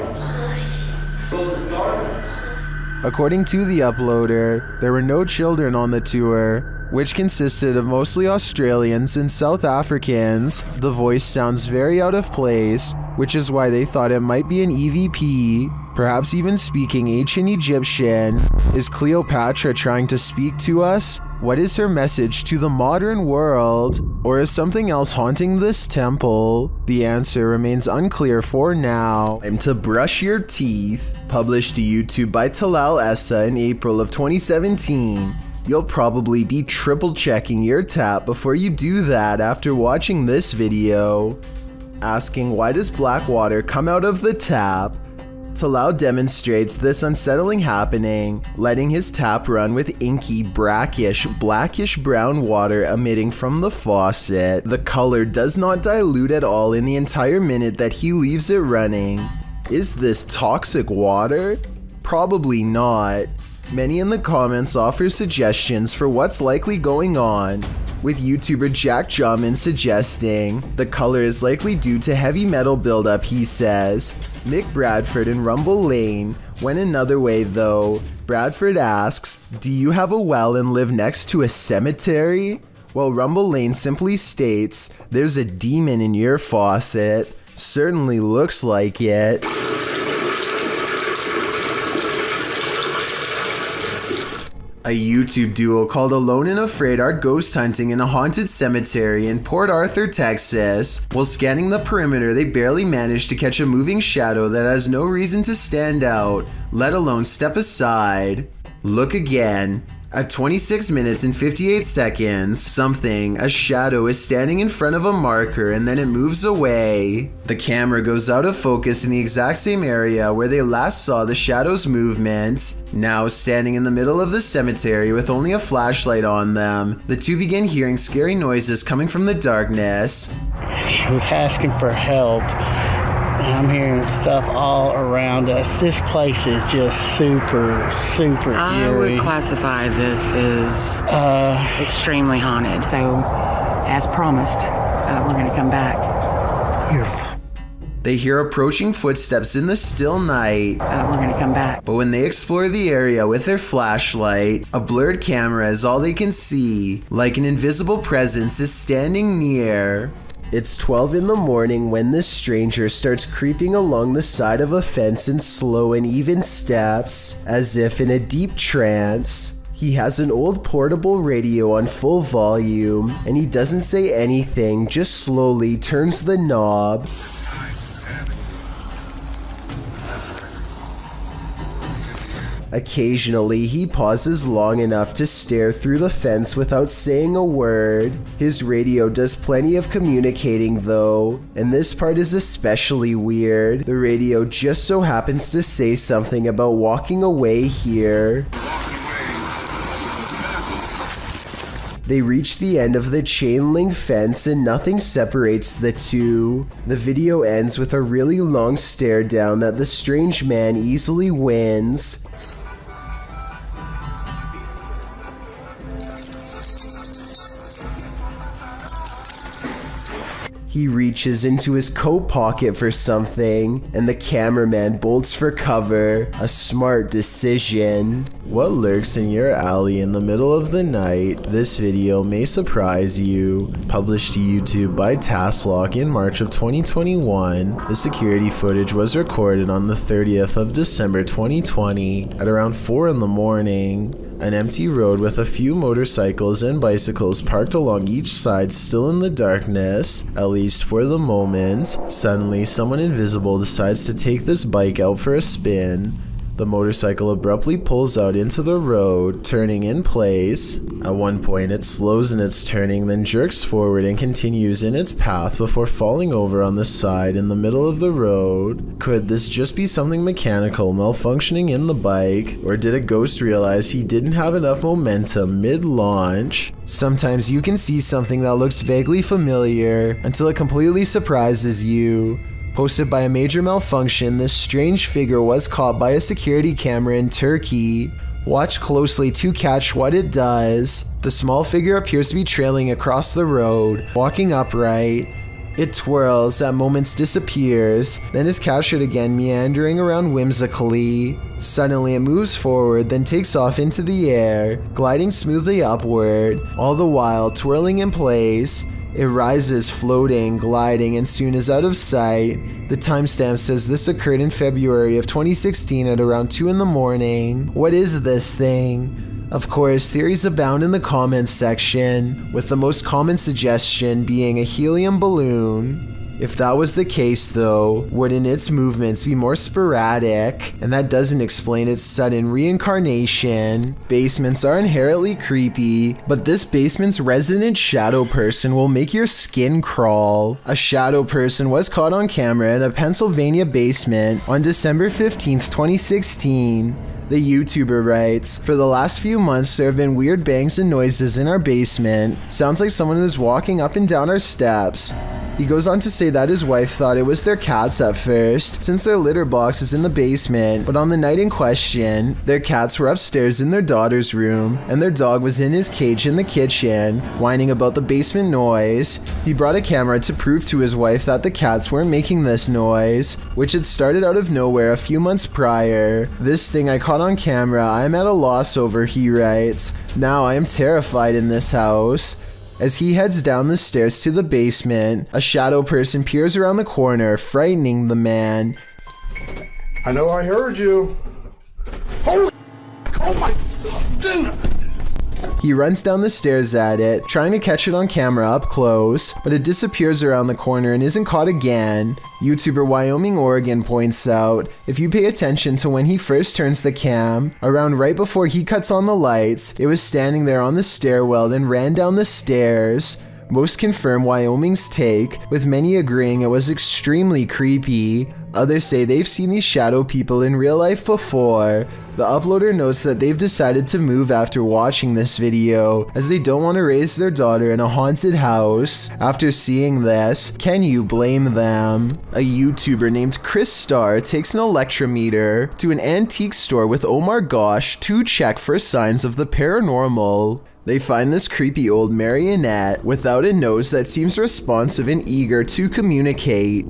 Golden star. According to the uploader, there were no children on the tour, which consisted of mostly Australians and South Africans. The voice sounds very out of place, which is why they thought it might be an EVP, perhaps even speaking ancient Egyptian. Is Cleopatra trying to speak to us? What is her message to the modern world? Or is something else haunting this temple? The answer remains unclear for now. Time to brush your teeth. Published to YouTube by Talal Essa in April of 2017. You'll probably be triple checking your tap before you do that after watching this video. Asking why does black water come out of the tap? Talal demonstrates this unsettling happening, letting his tap run with inky, brackish, blackish brown water emitting from the faucet. The color does not dilute at all in the entire minute that he leaves it running. Is this toxic water? Probably not. Many in the comments offer suggestions for what's likely going on, with YouTuber Jack Jamin suggesting the color is likely due to heavy metal buildup, he says. Mick Bradford and Rumble Lane went another way though. Bradford asks, do you have a well and live next to a cemetery? While Rumble Lane simply states, there's a demon in your faucet. Certainly looks like it. A YouTube duo called Alone and Afraid are ghost hunting in a haunted cemetery in Port Arthur, Texas. While scanning the perimeter, they barely managed to catch a moving shadow that has no reason to stand out, let alone step aside. Look again. At 26 minutes and 58 seconds, a shadow is standing in front of a marker and then it moves away. The camera goes out of focus in the exact same area where they last saw the shadow's movement. Now standing in the middle of the cemetery with only a flashlight on them, the two begin hearing scary noises coming from the darkness. She was asking for help. I'm hearing stuff all around us. This place is just super eerie. I would classify this as extremely haunted. So, as promised, we're going to come back. They hear approaching footsteps in the still night. We're going to come back. But when they explore the area with their flashlight, a blurred camera is all they can see, like an invisible presence is standing near. It's 12 in the morning when this stranger starts creeping along the side of a fence in slow and even steps, as if in a deep trance. He has an old portable radio on full volume, and he doesn't say anything, just slowly turns the knob. Occasionally, he pauses long enough to stare through the fence without saying a word. His radio does plenty of communicating though, and this part is especially weird. The radio just so happens to say something about walking away here. They reach the end of the chain link fence and nothing separates the two. The video ends with a really long stare down that the strange man easily wins. He reaches into his coat pocket for something, and the cameraman bolts for cover. A smart decision. What lurks in your alley in the middle of the night? This video may surprise you. Published to YouTube by Tasklock in March of 2021, the security footage was recorded on the 30th of December 2020 at around 4 in the morning. An empty road with a few motorcycles and bicycles parked along each side, still in the darkness, at least for the moment. Suddenly, someone invisible decides to take this bike out for a spin. The motorcycle abruptly pulls out into the road, turning in place. At one point, it slows in its turning, then jerks forward and continues in its path before falling over on the side in the middle of the road. Could this just be something mechanical malfunctioning in the bike? Or did a ghost realize he didn't have enough momentum mid-launch? Sometimes you can see something that looks vaguely familiar until it completely surprises you. Posted by a major malfunction, this strange figure was caught by a security camera in Turkey. Watch closely to catch what it does. The small figure appears to be trailing across the road, walking upright. It twirls, at moments disappears, then is captured again, meandering around whimsically. Suddenly it moves forward, then takes off into the air, gliding smoothly upward, all the while twirling in place. It rises, floating, gliding, and soon is out of sight. The timestamp says this occurred in February of 2016 at around 2 in the morning. What is this thing? Of course, theories abound in the comments section, with the most common suggestion being a helium balloon. If that was the case though, wouldn't its movements be more sporadic? And that doesn't explain its sudden reincarnation. Basements are inherently creepy, but this basement's resident shadow person will make your skin crawl. A shadow person was caught on camera in a Pennsylvania basement on December 15th, 2016. The YouTuber writes, "For the last few months there have been weird bangs and noises in our basement. Sounds like someone is walking up and down our steps." He goes on to say that his wife thought it was their cats at first, since their litter box is in the basement, but on the night in question, their cats were upstairs in their daughter's room, and their dog was in his cage in the kitchen, whining about the basement noise. He brought a camera to prove to his wife that the cats weren't making this noise, which had started out of nowhere a few months prior. "This thing I caught on camera, I'm at a loss over," he writes. "Now I am terrified in this house." As he heads down the stairs to the basement, a shadow person peers around the corner, frightening the man. "I know I heard you. Holy, oh my, dude!" He runs down the stairs at it, trying to catch it on camera up close, but it disappears around the corner and isn't caught again. YouTuber Wyoming Oregon points out, if you pay attention to when he first turns the cam, around right before he cuts on the lights, it was standing there on the stairwell and ran down the stairs. Most confirm Wyoming's take, with many agreeing it was extremely creepy. Others say they've seen these shadow people in real life before. The uploader notes that they've decided to move after watching this video, as they don't want to raise their daughter in a haunted house. After seeing this, can you blame them? A YouTuber named Chris Starr takes an electrometer to an antique store with Omar Gosh to check for signs of the paranormal. They find this creepy old marionette without a nose that seems responsive and eager to communicate.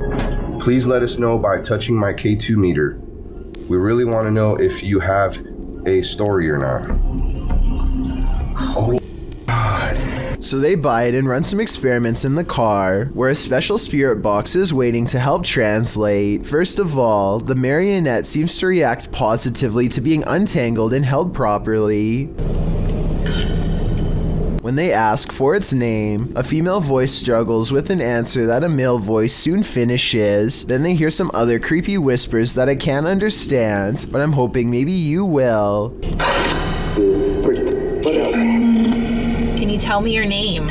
Please let us know by touching my K2 meter. We really want to know if you have a story or not. Oh God. So they buy it and run some experiments in the car, where a special spirit box is waiting to help translate. First of all, the marionette seems to react positively to being untangled and held properly. When they ask for its name, a female voice struggles with an answer that a male voice soon finishes. Then they hear some other creepy whispers that I can't understand, but I'm hoping maybe you will. Can you tell me your name?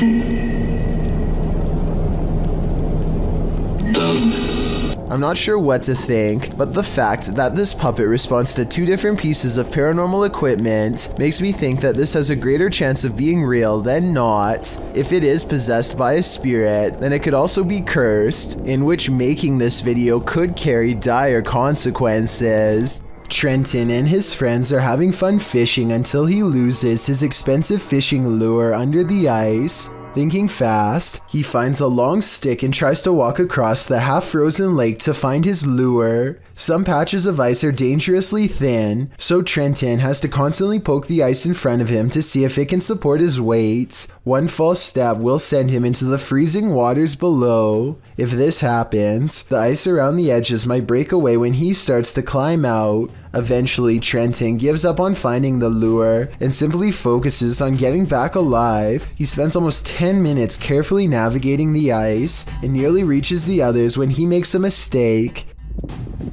I'm not sure what to think, but the fact that this puppet responds to 2 different pieces of paranormal equipment makes me think that this has a greater chance of being real than not. If it is possessed by a spirit, then it could also be cursed, in which making this video could carry dire consequences. Trenton and his friends are having fun fishing until he loses his expensive fishing lure under the ice. Thinking fast, he finds a long stick and tries to walk across the half-frozen lake to find his lure. Some patches of ice are dangerously thin, so Trenton has to constantly poke the ice in front of him to see if it can support his weight. One false step will send him into the freezing waters below. If this happens, the ice around the edges might break away when he starts to climb out. Eventually, Trenton gives up on finding the lure and simply focuses on getting back alive. He spends almost 10 minutes carefully navigating the ice and nearly reaches the others when he makes a mistake.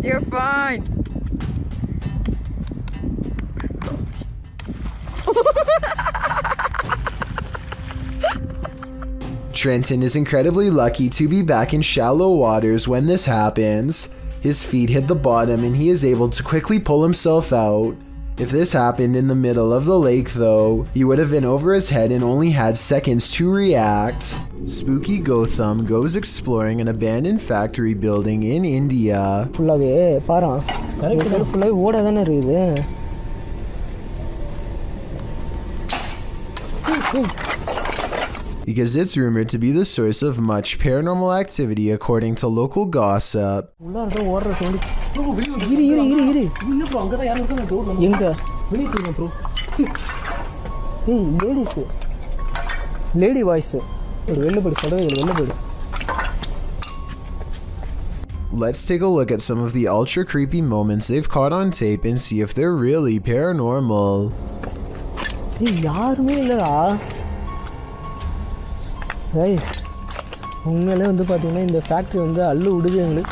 You're fine. Trenton is incredibly lucky to be back in shallow waters when this happens. His feet hit the bottom and he is able to quickly pull himself out. If this happened in the middle of the lake though, he would have been over his head and only had seconds to react. Spooky Gotham goes exploring an abandoned factory building in India. Because it's rumored to be the source of much paranormal activity according to local gossip. Lady voice. Let's take a look at some of the ultra creepy moments they've caught on tape and see if they're really paranormal. Guys, உண்மையிலே வந்து பாத்தீங்கன்னா இந்த factory வந்து அள்ளு விடுது எங்களுக்கு.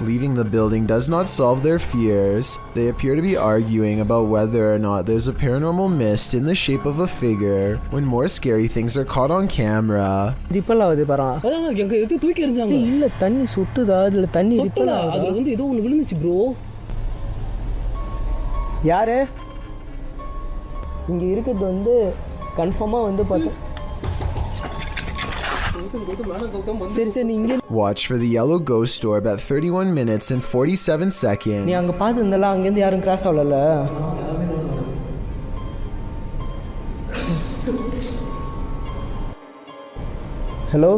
Leaving the building does not solve their fears. They appear to be arguing about whether or not there's a paranormal mist in the shape of a figure when more scary things are caught on camera. Ripple ஆகுது பாரு. எங்க எது தூக்கி எறிஞ்சாங்க. இல்ல தண்ணி சுட்டுதா இல்ல தண்ணி ripple ஆகுது. அது வந்து ஏதோ ஒன்னு விழுந்துச்சு bro. யாரு? இங்க இருக்குது வந்து கன்ஃபார்மா வந்து பாத்து. Watch for the yellow ghost orb at 31 minutes and 47 seconds. நீ அங்க பாத்துந்தல அங்க இருந்து யாரும் cross ஆவலல. Hello?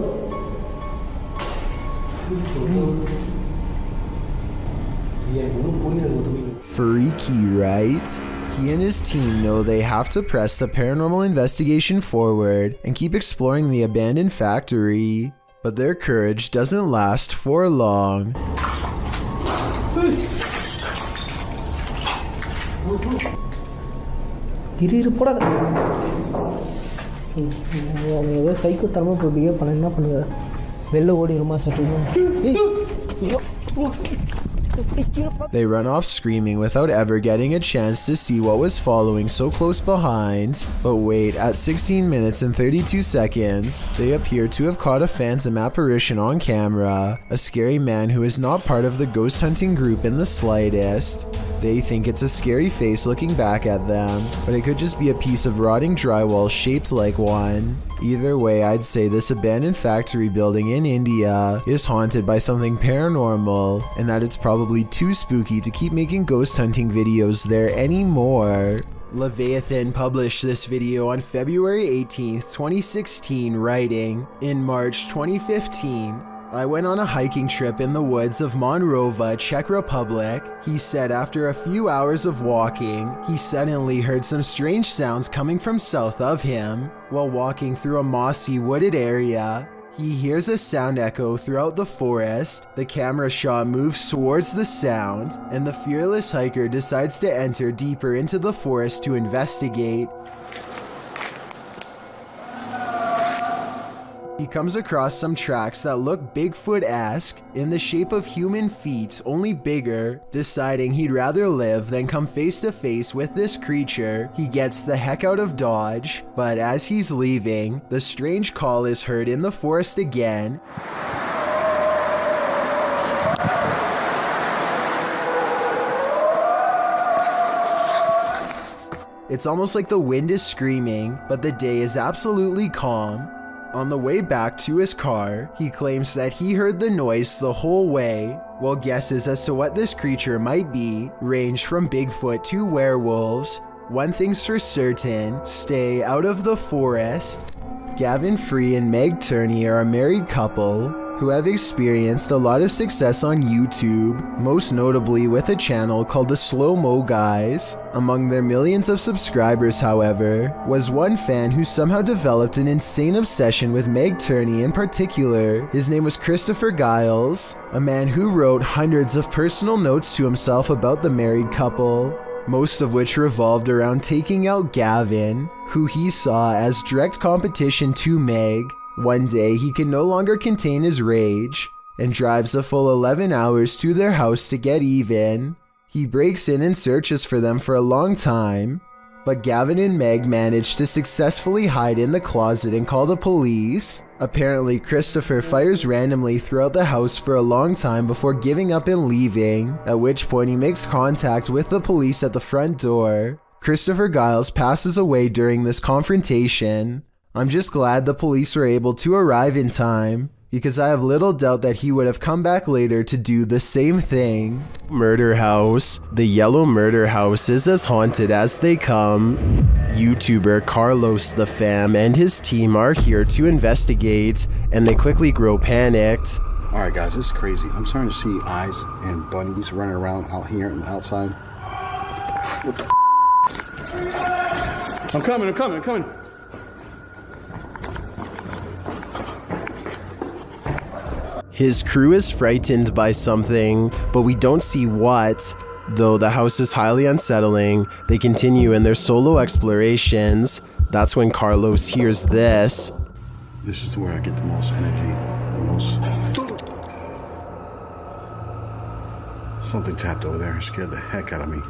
Freaky, right? He and his team know they have to press the paranormal investigation forward and keep exploring the abandoned factory, but their courage doesn't last for long. Psycho தரமா behave பண்ண என்ன பண்ணுவ? வெளில ஓடிடுமா சட்டுமா? They run off screaming without ever getting a chance to see what was following so close behind. But wait, at 16 minutes and 32 seconds, they appear to have caught a phantom apparition on camera, a scary man who is not part of the ghost hunting group in the slightest. They think it's a scary face looking back at them, but it could just be a piece of rotting drywall shaped like one. Either way, I'd say this abandoned factory building in India is haunted by something paranormal, and that it's probably too spooky to keep making ghost hunting videos there anymore. Leviathan published this video on February 18th, 2016, writing, "In March 2015, I went on a hiking trip in the woods of Monrova, Czech Republic. He said after a few hours of walking, he suddenly heard some strange sounds coming from south of him. While walking through a mossy wooded area, he hears a sound echo throughout the forest. The camera shot moves towards the sound, and the fearless hiker decides to enter deeper into the forest to investigate. he comes across some tracks that look Bigfoot-esque in the shape of human feet, only bigger. Deciding he'd rather live than come face to face with this creature, he gets the heck out of Dodge, but as he's leaving, the strange call is heard in the forest again. It's almost like the wind is screaming, but the day is absolutely calm. On the way back to his car, he claims that he heard the noise the whole way, while guesses as to what this creature might be range from Bigfoot to werewolves. One thing's for certain, stay out of the forest. Gavin Free and Meg Turney are a married couple who have experienced a lot of success on YouTube, most notably with a channel called the Slow Mo Guys. Among their millions of subscribers, however, was one fan who somehow developed an insane obsession with Meg Turney in particular. His name was Christopher Giles, a man who wrote hundreds of personal notes to himself about the married couple, most of which revolved around taking out Gavin, who he saw as direct competition to Meg. One day, he can no longer contain his rage and drives a full 11 hours to their house to get even. He breaks in and searches for them for a long time, but Gavin and Meg manage to successfully hide in the closet and call the police. Apparently, Christopher fires randomly throughout the house for a long time before giving up and leaving, at which point he makes contact with the police at the front door. Christopher Giles passes away during this confrontation. I'm just glad the police were able to arrive in time, because I have little doubt that he would have come back later to do the same thing. Murder House. The Yellow Murder House is as haunted as they come. YouTuber Carlos the Fam and his team are here to investigate, and they quickly grow panicked. Alright guys, this is crazy. I'm starting to see eyes and bunnies running around out here and outside. What the I'm coming. His crew is frightened by something, but we don't see what. Though the house is highly unsettling, they continue in their solo explorations. That's when Carlos hears this. This is where I get the most energy, Something tapped over there and scared the heck out of me.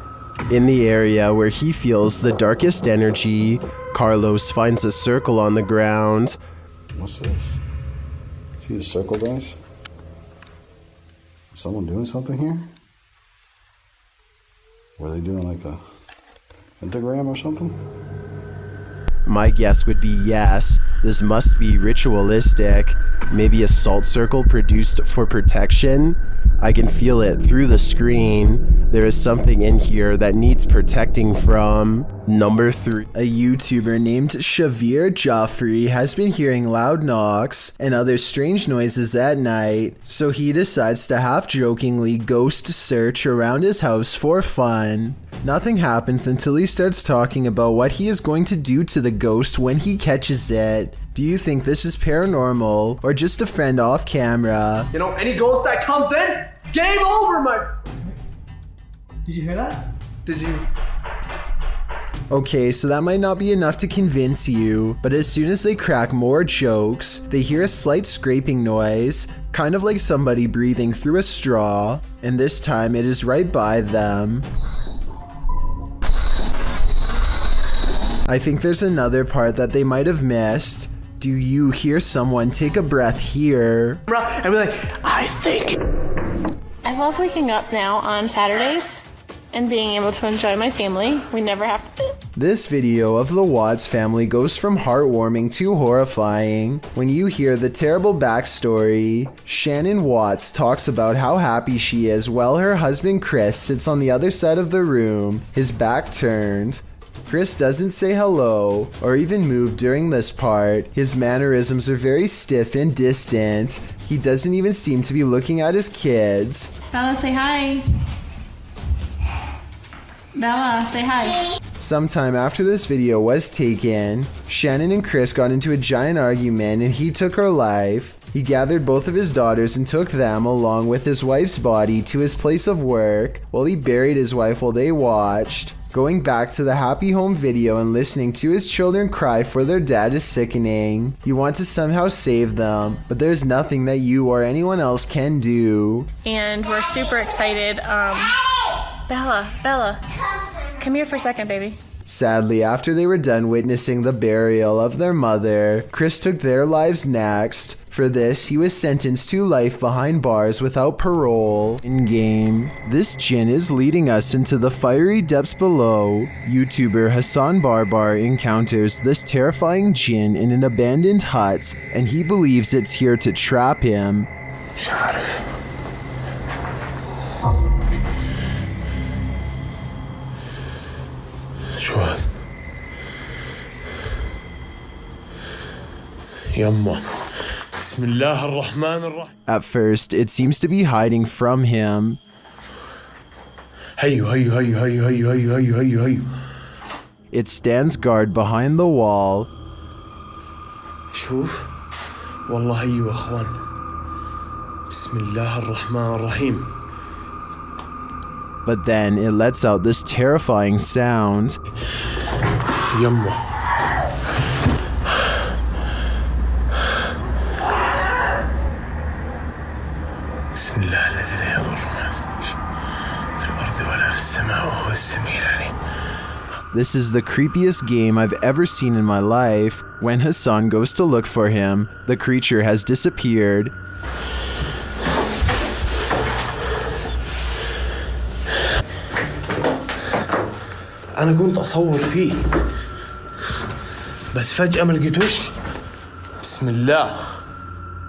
In the area where he feels the darkest energy, Carlos finds a circle on the ground. What's this? See the circle, guys? Someone doing something here? Were they doing like a pentagram or something? My guess would be yes. This must be ritualistic. Maybe a salt circle produced for protection. I can feel it through the screen. There is something in here that needs protecting from. Number 3. A YouTuber named Shavir Joffrey has been hearing loud knocks and other strange noises at night, so he decides to half-jokingly ghost search around his house for fun. Nothing happens until he starts talking about what he is going to do to the ghost when he catches it. Do you think this is paranormal or just a friend off camera? You know, any ghost that comes in, game over, my... Did you hear that? Did you? Okay, so that might not be enough to convince you, but as soon as they crack more jokes, they hear a slight scraping noise, kind of like somebody breathing through a straw, and this time it is right by them. I think there's another part that they might have missed. Do you hear someone take a breath here? And be like, I think... I love waking up now on Saturdays and being able to enjoy my family. We never have to... This video of the Watts family goes from heartwarming to horrifying. When you hear the terrible backstory, Shannon Watts talks about how happy she is while her husband Chris sits on the other side of the room, his back turned. Chris doesn't say hello or even move during this part. His mannerisms are very stiff and distant. He doesn't even seem to be looking at his kids. Bella, say hi. Bella, say hi. Sometime after this video was taken, Shannon and Chris got into a giant argument and he took her life. He gathered both of his daughters and took them along with his wife's body to his place of work while he buried his wife while they watched. Going back to the happy home video and listening to his children cry for their dad is sickening. You want to somehow save them, but there's nothing that you or anyone else can do. And we're super excited. Bella, come here for a second, baby. Sadly, after they were done witnessing the burial of their mother, Chris took their lives next. For this, he was sentenced to life behind bars without parole. In-game, this jinn is leading us into the fiery depths below. YouTuber Hassan Barbar encounters this terrifying jinn in an abandoned hut, and he believes it's here to trap him. شو هذا؟ يما بسم الله الرحمن الرحيم. At first, it seems to be hiding from him. هيو. It stands guard behind the wall. شوف والله هيو اخوان بسم الله الرحمن الرحيم. But then it lets out this terrifying sound. يما بسم الله الذي لا يضر مع اسمه في الأرض ولا في السماء وهو السميع العليم. This is the creepiest game I've ever seen in my life. When Hassan goes to look for him, the creature has disappeared. أنا كنت أصور فيه بس فجأة ما لقيتوش. بسم الله.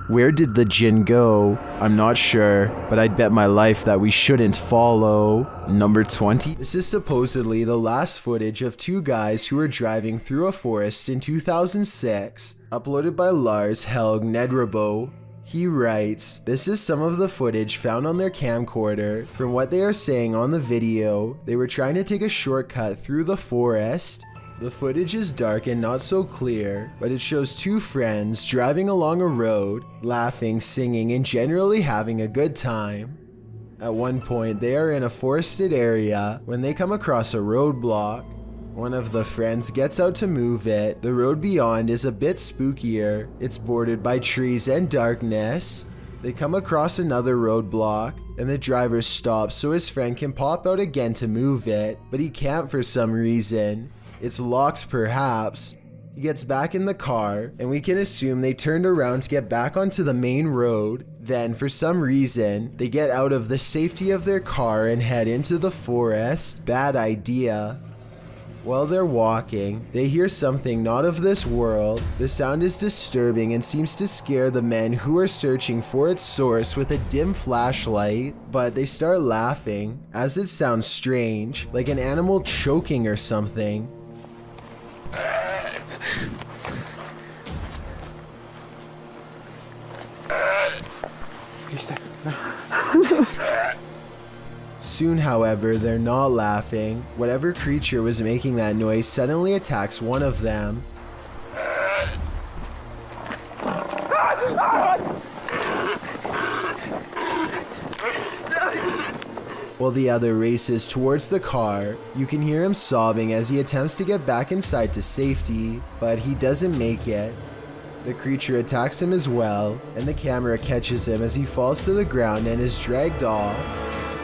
Where did the jinn go? I'm not sure, but I'd bet my life that we shouldn't follow. Number 20. This is supposedly the last footage of two guys who were driving through a forest in 2006, uploaded by Lars Helg Nedrebo. He writes, this is some of the footage found on their camcorder. From what they are saying on the video, they were trying to take a shortcut through the forest. The footage is dark and not so clear, but it shows two friends driving along a road, laughing, singing, and generally having a good time. At one point, they are in a forested area when they come across a roadblock. One of the friends gets out to move it. The road beyond is a bit spookier. It's bordered by trees and darkness. They come across another roadblock, and the driver stops so his friend can pop out again to move it, but he can't for some reason. It's locked perhaps. He gets back in the car, and we can assume they turned around to get back onto the main road. Then, for some reason, they get out of the safety of their car and head into the forest. Bad idea. While they're walking, they hear something not of this world. The sound is disturbing and seems to scare the men who are searching for its source with a dim flashlight, but they start laughing, as it sounds strange, like an animal choking or something. Soon, however, they're not laughing. Whatever creature was making that noise suddenly attacks one of them. While the other races towards the car, you can hear him sobbing as he attempts to get back inside to safety, but he doesn't make it. The creature attacks him as well, and the camera catches him as he falls to the ground and is dragged off.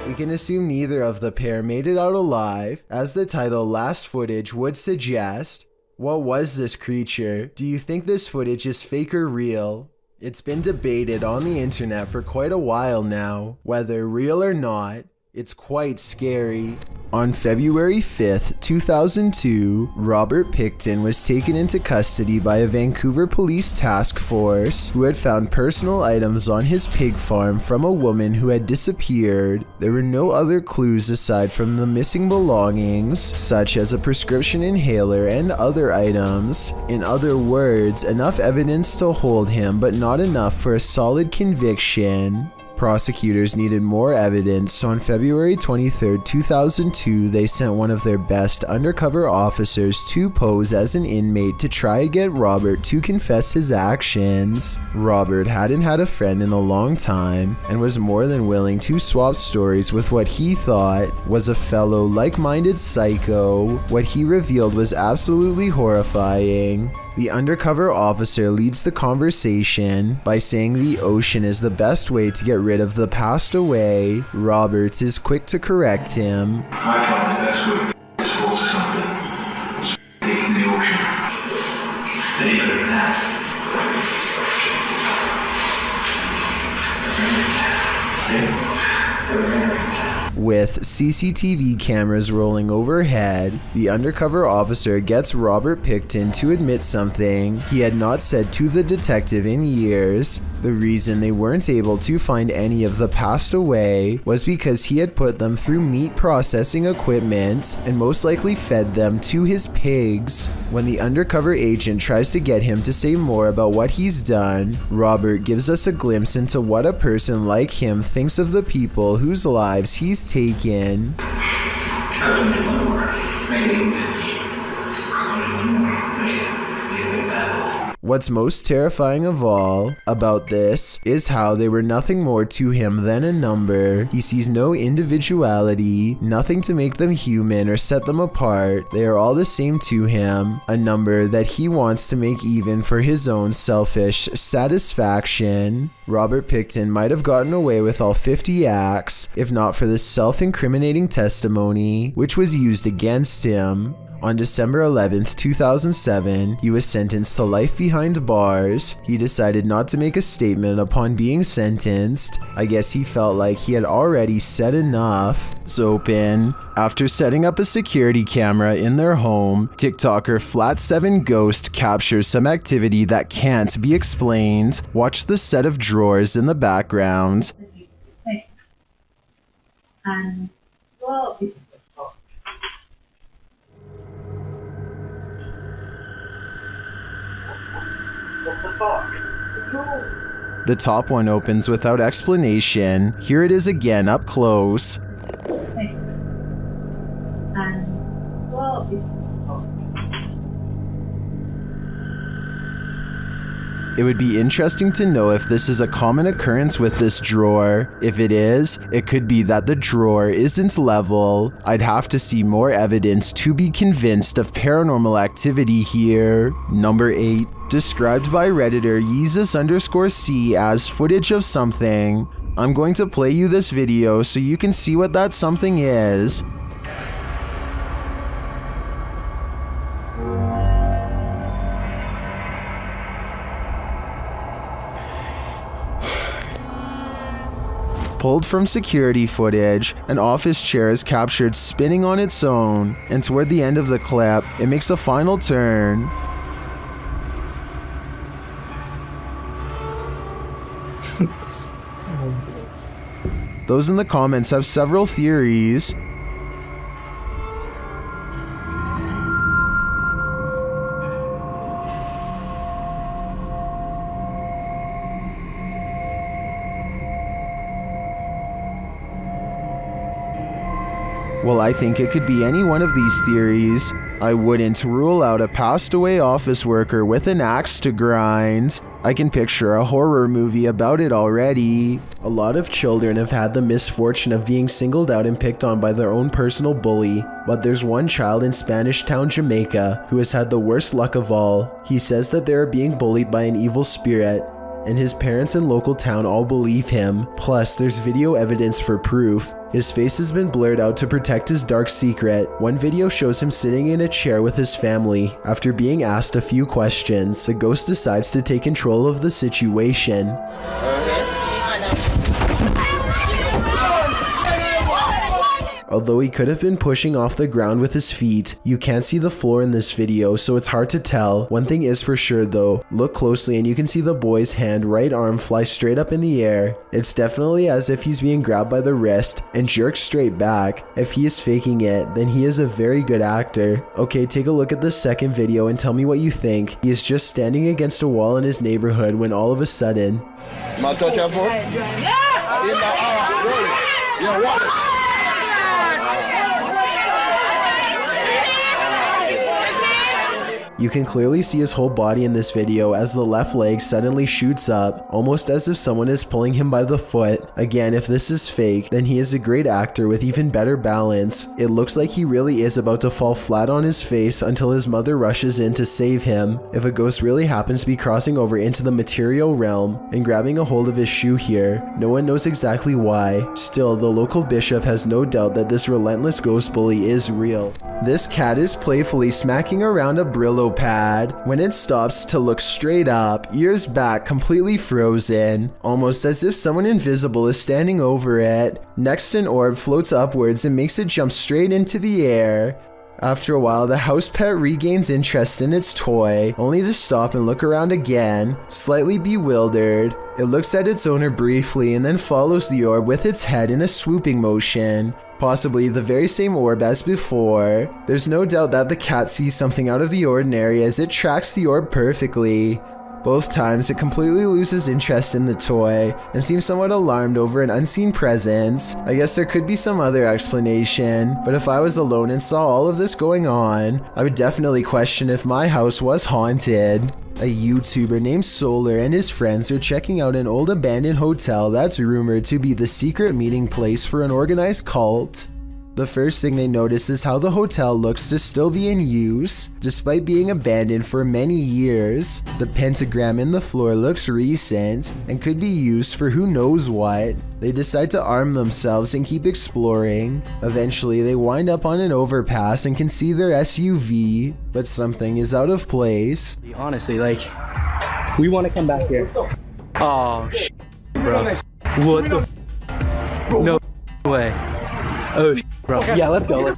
We can assume neither of the pair made it out alive, as the title Last Footage would suggest. What was this creature? Do you think this footage is fake or real? It's been debated on the internet for quite a while now, whether real or not. It's quite scary. On February 5th, 2002, Robert Pickton was taken into custody by a Vancouver police task force who had found personal items on his pig farm from a woman who had disappeared. There were no other clues aside from the missing belongings, such as a prescription inhaler and other items. In other words, enough evidence to hold him, but not enough for a solid conviction. Prosecutors needed more evidence, so on February 23, 2002, they sent one of their best undercover officers to pose as an inmate to try and get Robert to confess his actions. Robert hadn't had a friend in a long time and was more than willing to swap stories with what he thought was a fellow like-minded psycho. What he revealed was absolutely horrifying. The undercover officer leads the conversation by saying the ocean is the best way to get rid of the passed away. Roberts is quick to correct him. I find the best way to solve something is taking the ocean. Deeper than that. With CCTV cameras rolling overhead, the undercover officer gets Robert Pickton to admit something he had not said to the detective in years. The reason they weren't able to find any of the passed away was because he had put them through meat processing equipment and most likely fed them to his pigs. When the undercover agent tries to get him to say more about what he's done, Robert gives us a glimpse into what a person like him thinks of the people whose lives he's taken. What's most terrifying of all about this is how they were nothing more to him than a number. He sees no individuality, nothing to make them human or set them apart. They are all the same to him, a number that he wants to make even for his own selfish satisfaction. Robert Pickton might have gotten away with all 50 acts if not for this self-incriminating testimony, which was used against him. On December 11th, 2007, he was sentenced to life behind bars. He decided not to make a statement upon being sentenced. I guess he felt like he had already said enough. Zopen. After setting up a security camera in their home, TikToker Flat7 Ghost captures some activity that can't be explained. Watch the set of drawers in the background. The top one opens without explanation. Here it is again up close. It would be interesting to know if this is a common occurrence with this drawer. If it is, it could be that the drawer isn't level. I'd have to see more evidence to be convinced of paranormal activity here. Number 8. Described by Redditor Yeezus_C as footage of something. I'm going to play you this video so you can see what that something is. Pulled from security footage, an office chair is captured spinning on its own, and toward the end of the clip, it makes a final turn. Those in the comments have several theories. Well, I think it could be any one of these theories. I wouldn't rule out a passed away office worker with an axe to grind. I can picture a horror movie about it already. A lot of children have had the misfortune of being singled out and picked on by their own personal bully, but there's one child in Spanish Town, Jamaica, who has had the worst luck of all. He says that they are being bullied by an evil spirit, and his parents and local town all believe him. Plus, there's video evidence for proof. His face has been blurred out to protect his dark secret. One video shows him sitting in a chair with his family. After being asked a few questions, the ghost decides to take control of the situation. Although he could have been pushing off the ground with his feet, you can't see the floor in this video, so it's hard to tell. One thing is for sure though, look closely and you can see the boy's right arm fly straight up in the air. It's definitely as if he's being grabbed by the wrist and jerked straight back. If he is faking it, then he is a very good actor. Okay, take a look at the second video and tell me what you think. He is just standing against a wall in his neighborhood when all of a sudden... You can clearly see his whole body in this video as the left leg suddenly shoots up, almost as if someone is pulling him by the foot. Again, if this is fake, then he is a great actor with even better balance. It looks like he really is about to fall flat on his face until his mother rushes in to save him. If a ghost really happens to be crossing over into the material realm and grabbing a hold of his shoe here, no one knows exactly why. Still, the local bishop has no doubt that this relentless ghost bully is real. This cat is playfully smacking around a Brillo pad when it stops to look straight up, ears back, completely frozen, almost as if someone invisible is standing over it. Next, an orb floats upwards and makes it jump straight into the air. After a while, the house pet regains interest in its toy, only to stop and look around again, slightly bewildered. It looks at its owner briefly and then follows the orb with its head in a swooping motion. Possibly the very same orb as before. There's no doubt that the cat sees something out of the ordinary as it tracks the orb perfectly. Both times it completely loses interest in the toy and seems somewhat alarmed over an unseen presence. I guess there could be some other explanation, but if I was alone and saw all of this going on, I would definitely question if my house was haunted. A YouTuber named Solar and his friends are checking out an old abandoned hotel that's rumored to be the secret meeting place for an organized cult. The first thing they notice is how the hotel looks to still be in use, despite being abandoned for many years. The pentagram in the floor looks recent and could be used for who knows what. They decide to arm themselves and keep exploring. Eventually, they wind up on an overpass and can see their SUV, but something is out of place. Honestly, like, we want to come back here. Oh, bro. What the No way. Oh, bro. Yeah, let's go.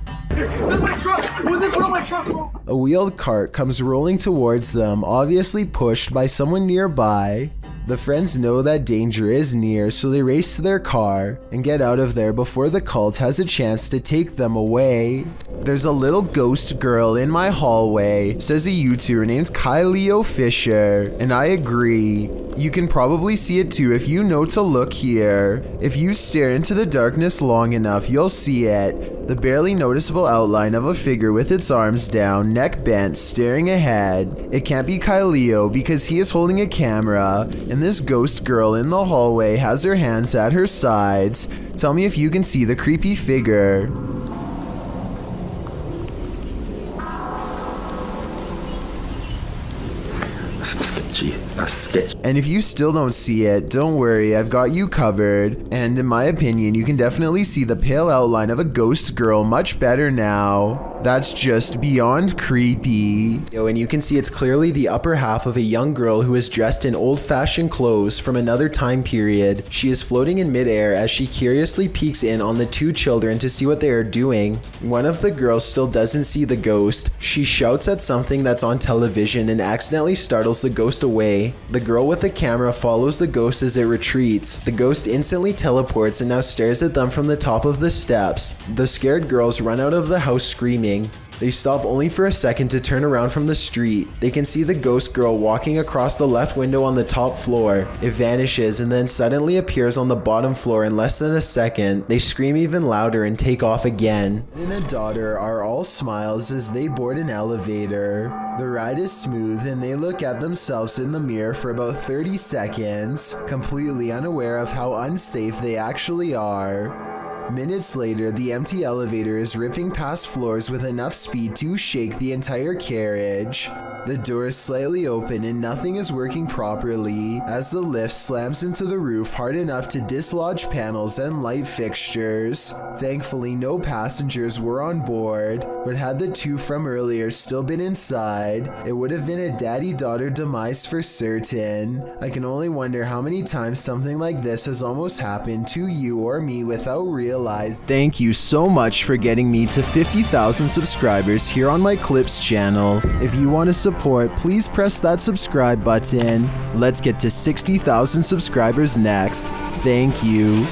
A wheeled cart comes rolling towards them, obviously pushed by someone nearby. The friends know that danger is near, so they race to their car and get out of there before the cult has a chance to take them away. There's a little ghost girl in my hallway, says a YouTuber named Kyleo Fisher, and I agree. You can probably see it too if you know to look here. If you stare into the darkness long enough, you'll see it. The barely noticeable outline of a figure with its arms down, neck bent, staring ahead. It can't be Kyleo because he is holding a camera, and this ghost girl in the hallway has her hands at her sides. Tell me if you can see the creepy figure. Sketchy. That's sketchy. And if you still don't see it, don't worry, I've got you covered. And in my opinion, you can definitely see the pale outline of a ghost girl much better now. That's just beyond creepy. And you can see it's clearly the upper half of a young girl who is dressed in old-fashioned clothes from another time period. She is floating in midair as she curiously peeks in on the two children to see what they are doing. One of the girls still doesn't see the ghost. She shouts at something that's on television and accidentally startles the ghost away. The girl with the camera follows the ghost as it retreats. The ghost instantly teleports and now stares at them from the top of the steps. The scared girls run out of the house screaming. They stop only for a second to turn around from the street. They can see the ghost girl walking across the left window on the top floor. It vanishes and then suddenly appears on the bottom floor in less than a second. They scream even louder and take off again. And a daughter are all smiles as they board an elevator. The ride is smooth and they look at themselves in the mirror for about 30 seconds, completely unaware of how unsafe they actually are. Minutes later, the empty elevator is ripping past floors with enough speed to shake the entire carriage. The door is slightly open and nothing is working properly as the lift slams into the roof hard enough to dislodge panels and light fixtures. Thankfully, no passengers were on board, but had the two from earlier still been inside, it would have been a daddy-daughter demise for certain. I can only wonder how many times something like this has almost happened to you or me without realizing. Thank you so much for getting me to 50,000 subscribers here on my Clips channel. If you want to support, please press that subscribe button. Let's get to 60,000 subscribers next. Thank you.